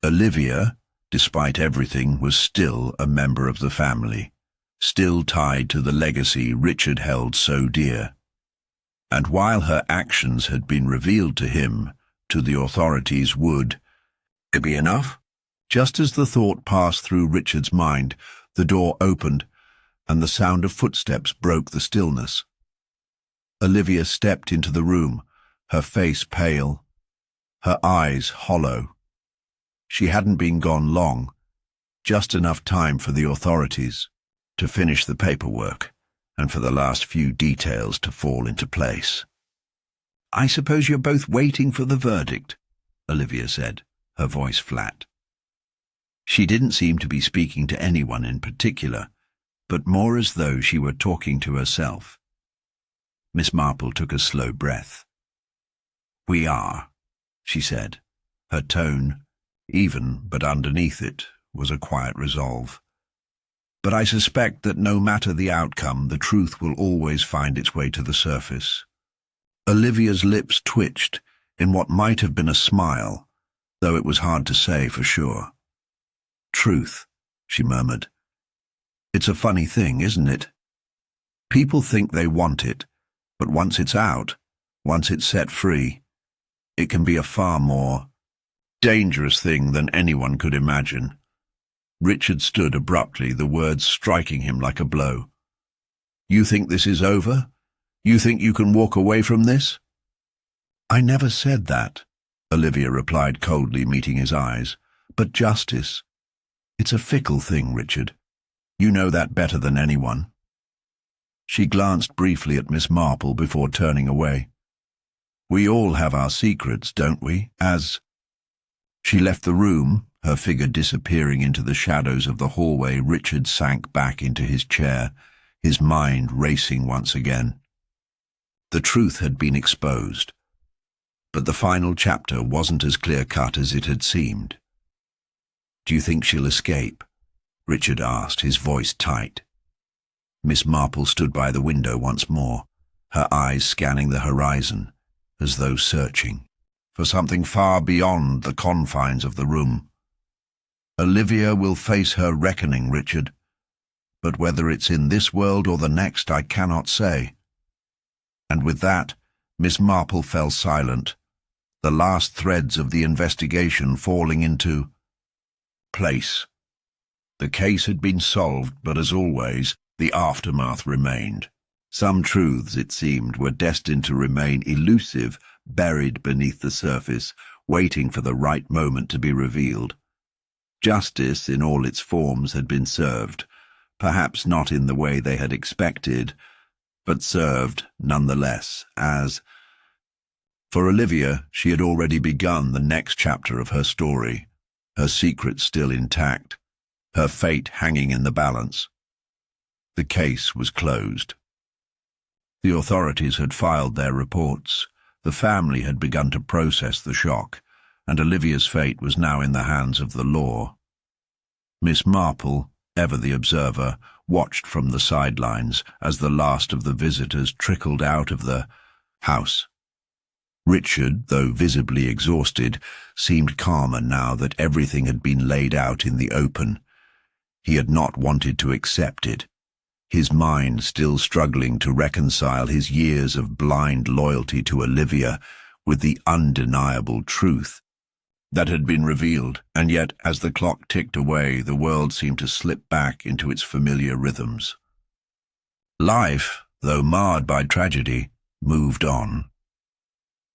Olivia, despite everything, was still a member of the family, still tied to the legacy Richard held so dear. And while her actions had been revealed to him, to the authorities would it be enough? Just as the thought passed through Richard's mind, the door opened, and the sound of footsteps broke the stillness. Olivia stepped into the room, her face pale, her eyes hollow. She hadn't been gone long, just enough time for the authorities to finish the paperwork and for the last few details to fall into place. I suppose you're both waiting for the verdict, Olivia said, her voice flat. She didn't seem to be speaking to anyone in particular, but more as though she were talking to herself. Miss Marple took a slow breath. We are, she said. Her tone, even but underneath it, was a quiet resolve. But I suspect that no matter the outcome, the truth will always find its way to the surface. Olivia's lips twitched in what might have been a smile, though it was hard to say for sure. Truth, she murmured. It's a funny thing, isn't it? People think they want it, but once it's out, once it's set free, it can be a far more dangerous thing than anyone could imagine. Richard stood abruptly, the words striking him like a blow. You think this is over? You think you can walk away from this? I never said that, Olivia replied coldly, meeting his eyes. But justice, it's a fickle thing, Richard. You know that better than anyone. She glanced briefly at Miss Marple before turning away. We all have our secrets, don't we? As she left the room, her figure disappearing into the shadows of the hallway, Richard sank back into his chair, his mind racing once again. The truth had been exposed, but the final chapter wasn't as clear-cut as it had seemed. Do you think she'll escape? Richard asked, his voice tight. Miss Marple stood by the window once more, her eyes scanning the horizon, as though searching for something far beyond the confines of the room. Olivia will face her reckoning, Richard, but whether it's in this world or the next, I cannot say. And with that, Miss Marple fell silent, the last threads of the investigation falling into place. The case had been solved, but as always, the aftermath remained. Some truths, it seemed, were destined to remain elusive, buried beneath the surface, waiting for the right moment to be revealed. Justice in all its forms had been served, perhaps not in the way they had expected, but served nonetheless, as for Olivia, she had already begun the next chapter of her story, her secret still intact, her fate hanging in the balance. The case was closed. The authorities had filed their reports, the family had begun to process the shock, and Olivia's fate was now in the hands of the law. Miss Marple, ever the observer, watched from the sidelines as the last of the visitors trickled out of the house. Richard, though visibly exhausted, seemed calmer now that everything had been laid out in the open. He had not wanted to accept it, his mind still struggling to reconcile his years of blind loyalty to Olivia with the undeniable truth that had been revealed, and yet as the clock ticked away, the world seemed to slip back into its familiar rhythms. Life, though marred by tragedy, moved on.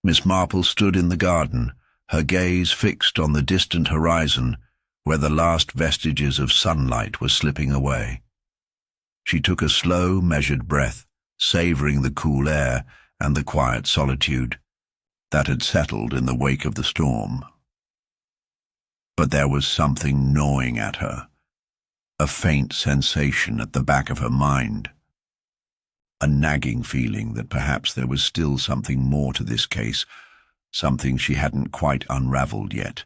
Miss Marple stood in the garden, her gaze fixed on the distant horizon, where the last vestiges of sunlight were slipping away. She took a slow, measured breath, savouring the cool air and the quiet solitude that had settled in the wake of the storm. But there was something gnawing at her, a faint sensation at the back of her mind, a nagging feeling that perhaps there was still something more to this case, something she hadn't quite unraveled yet.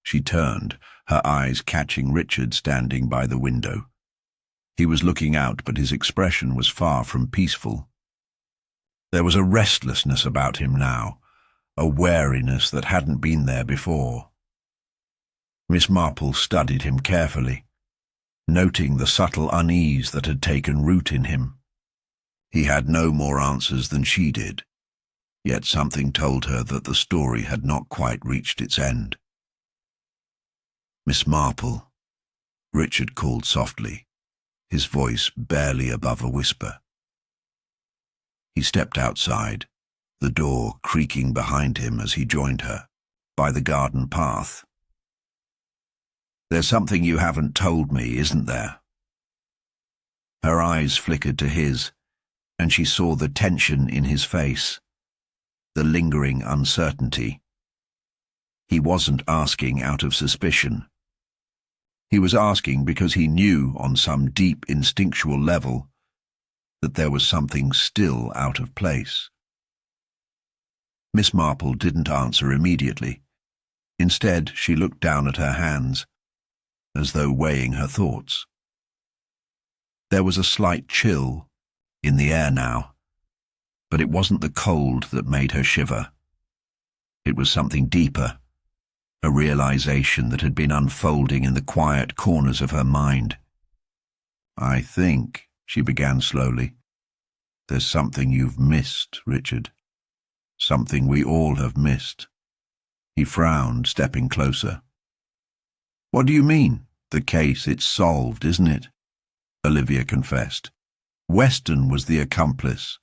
She turned, her eyes catching Richard standing by the window. He was looking out, but his expression was far from peaceful. There was a restlessness about him now, a wariness that hadn't been there before. Miss Marple studied him carefully, noting the subtle unease that had taken root in him. He had no more answers than she did, yet something told her that the story had not quite reached its end. "Miss Marple," Richard called softly, his voice barely above a whisper. He stepped outside, the door creaking behind him as he joined her, by the garden path. "There's something you haven't told me, isn't there?" Her eyes flickered to his, and she saw the tension in his face, the lingering uncertainty. He wasn't asking out of suspicion. He was asking because he knew on some deep instinctual level that there was something still out of place. Miss Marple didn't answer immediately. Instead, she looked down at her hands, as though weighing her thoughts. There was a slight chill in the air now, but it wasn't the cold that made her shiver. It was something deeper, a realization that had been unfolding in the quiet corners of her mind. "I think," she began slowly, "there's something you've missed, Richard. Something we all have missed." He frowned, stepping closer. "What do you mean?" "The case, it's solved, isn't it?" Olivia confessed. "Weston was the accomplice.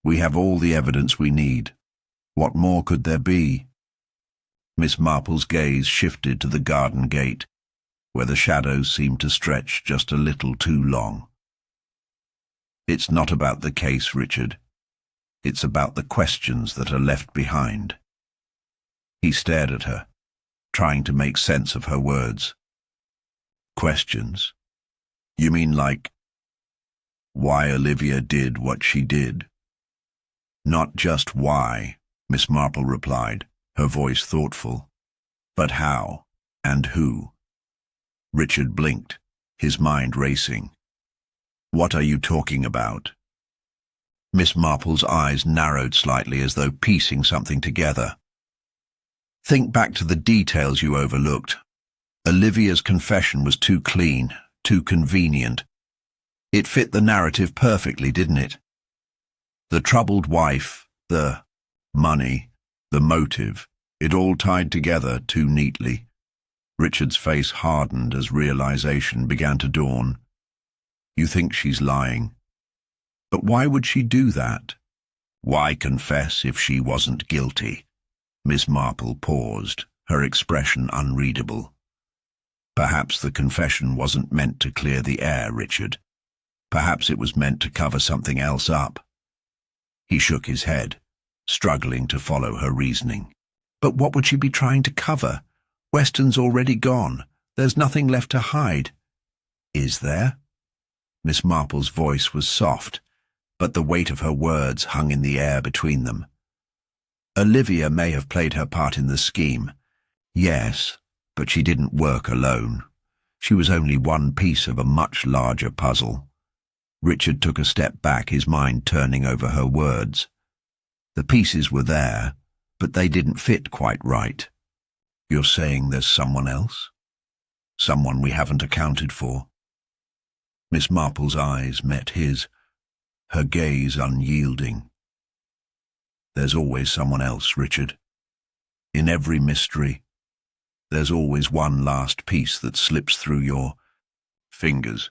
We have all the evidence we need. What more could there be?" Miss Marple's gaze shifted to the garden gate, where the shadows seemed to stretch just a little too long. "It's not about the case, Richard. It's about the questions that are left behind." He stared at her, trying to make sense of her words. "Questions? You mean like why Olivia did what she did?" "Not just why," Miss Marple replied, her voice thoughtful, "but how and who." Richard blinked, his mind racing. "What are you talking about?" Miss Marple's eyes narrowed slightly as though piecing something together. "Think back to the details you overlooked. Olivia's confession was too clean, too convenient. It fit the narrative perfectly, didn't it? The troubled wife, the money, the motive, it all tied together too neatly." Richard's face hardened as realization began to dawn. "You think she's lying. But why would she do that? Why confess if she wasn't guilty?" Miss Marple paused, her expression unreadable. "Perhaps the confession wasn't meant to clear the air, Richard. Perhaps it was meant to cover something else up." He shook his head, struggling to follow her reasoning. "But what would she be trying to cover? Weston's already gone. There's nothing left to hide." "Is there?" Miss Marple's voice was soft, but the weight of her words hung in the air between them. "Olivia may have played her part in the scheme. Yes, but she didn't work alone. She was only one piece of a much larger puzzle." Richard took a step back, his mind turning over her words. The pieces were there, but they didn't fit quite right. "You're saying there's someone else? Someone we haven't accounted for?" Miss Marple's eyes met his, her gaze unyielding. "There's always someone else, Richard. In every mystery, there's always one last piece that slips through your fingers.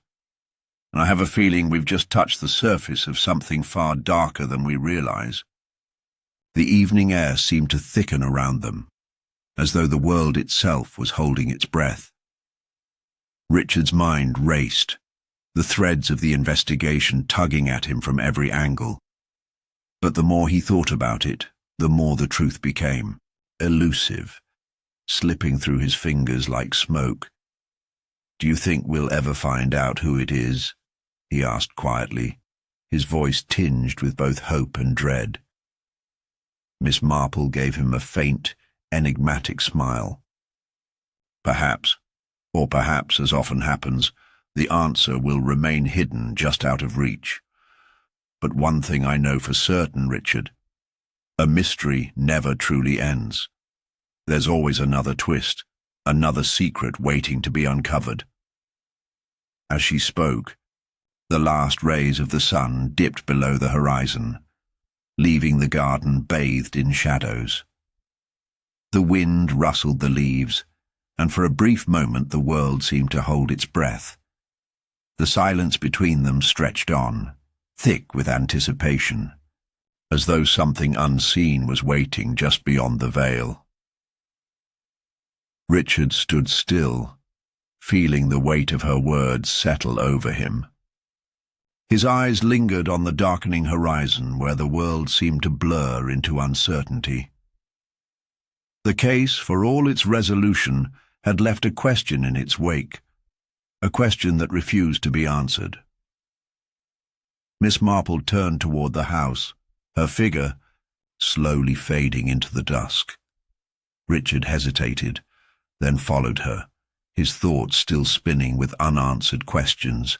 And I have a feeling we've just touched the surface of something far darker than we realize." The evening air seemed to thicken around them, as though the world itself was holding its breath. Richard's mind raced, the threads of the investigation tugging at him from every angle. But the more he thought about it, the more the truth became elusive, slipping through his fingers like smoke. "Do you think we'll ever find out who it is?" he asked quietly, his voice tinged with both hope and dread. Miss Marple gave him a faint, enigmatic smile. "Perhaps, or perhaps, as often happens, the answer will remain hidden just out of reach. But one thing I know for certain, Richard. A mystery never truly ends. There's always another twist, another secret waiting to be uncovered." As she spoke, the last rays of the sun dipped below the horizon, leaving the garden bathed in shadows. The wind rustled the leaves, and for a brief moment the world seemed to hold its breath. The silence between them stretched on, thick with anticipation, as though something unseen was waiting just beyond the veil. Richard stood still, feeling the weight of her words settle over him. His eyes lingered on the darkening horizon where the world seemed to blur into uncertainty. The case, for all its resolution, had left a question in its wake, a question that refused to be answered. Miss Marple turned toward the house, her figure slowly fading into the dusk. Richard hesitated, then followed her, his thoughts still spinning with unanswered questions.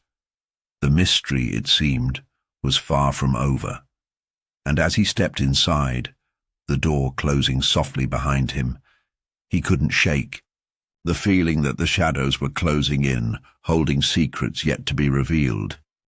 The mystery, it seemed, was far from over, and as he stepped inside, the door closing softly behind him, he couldn't shake the feeling that the shadows were closing in, holding secrets yet to be revealed.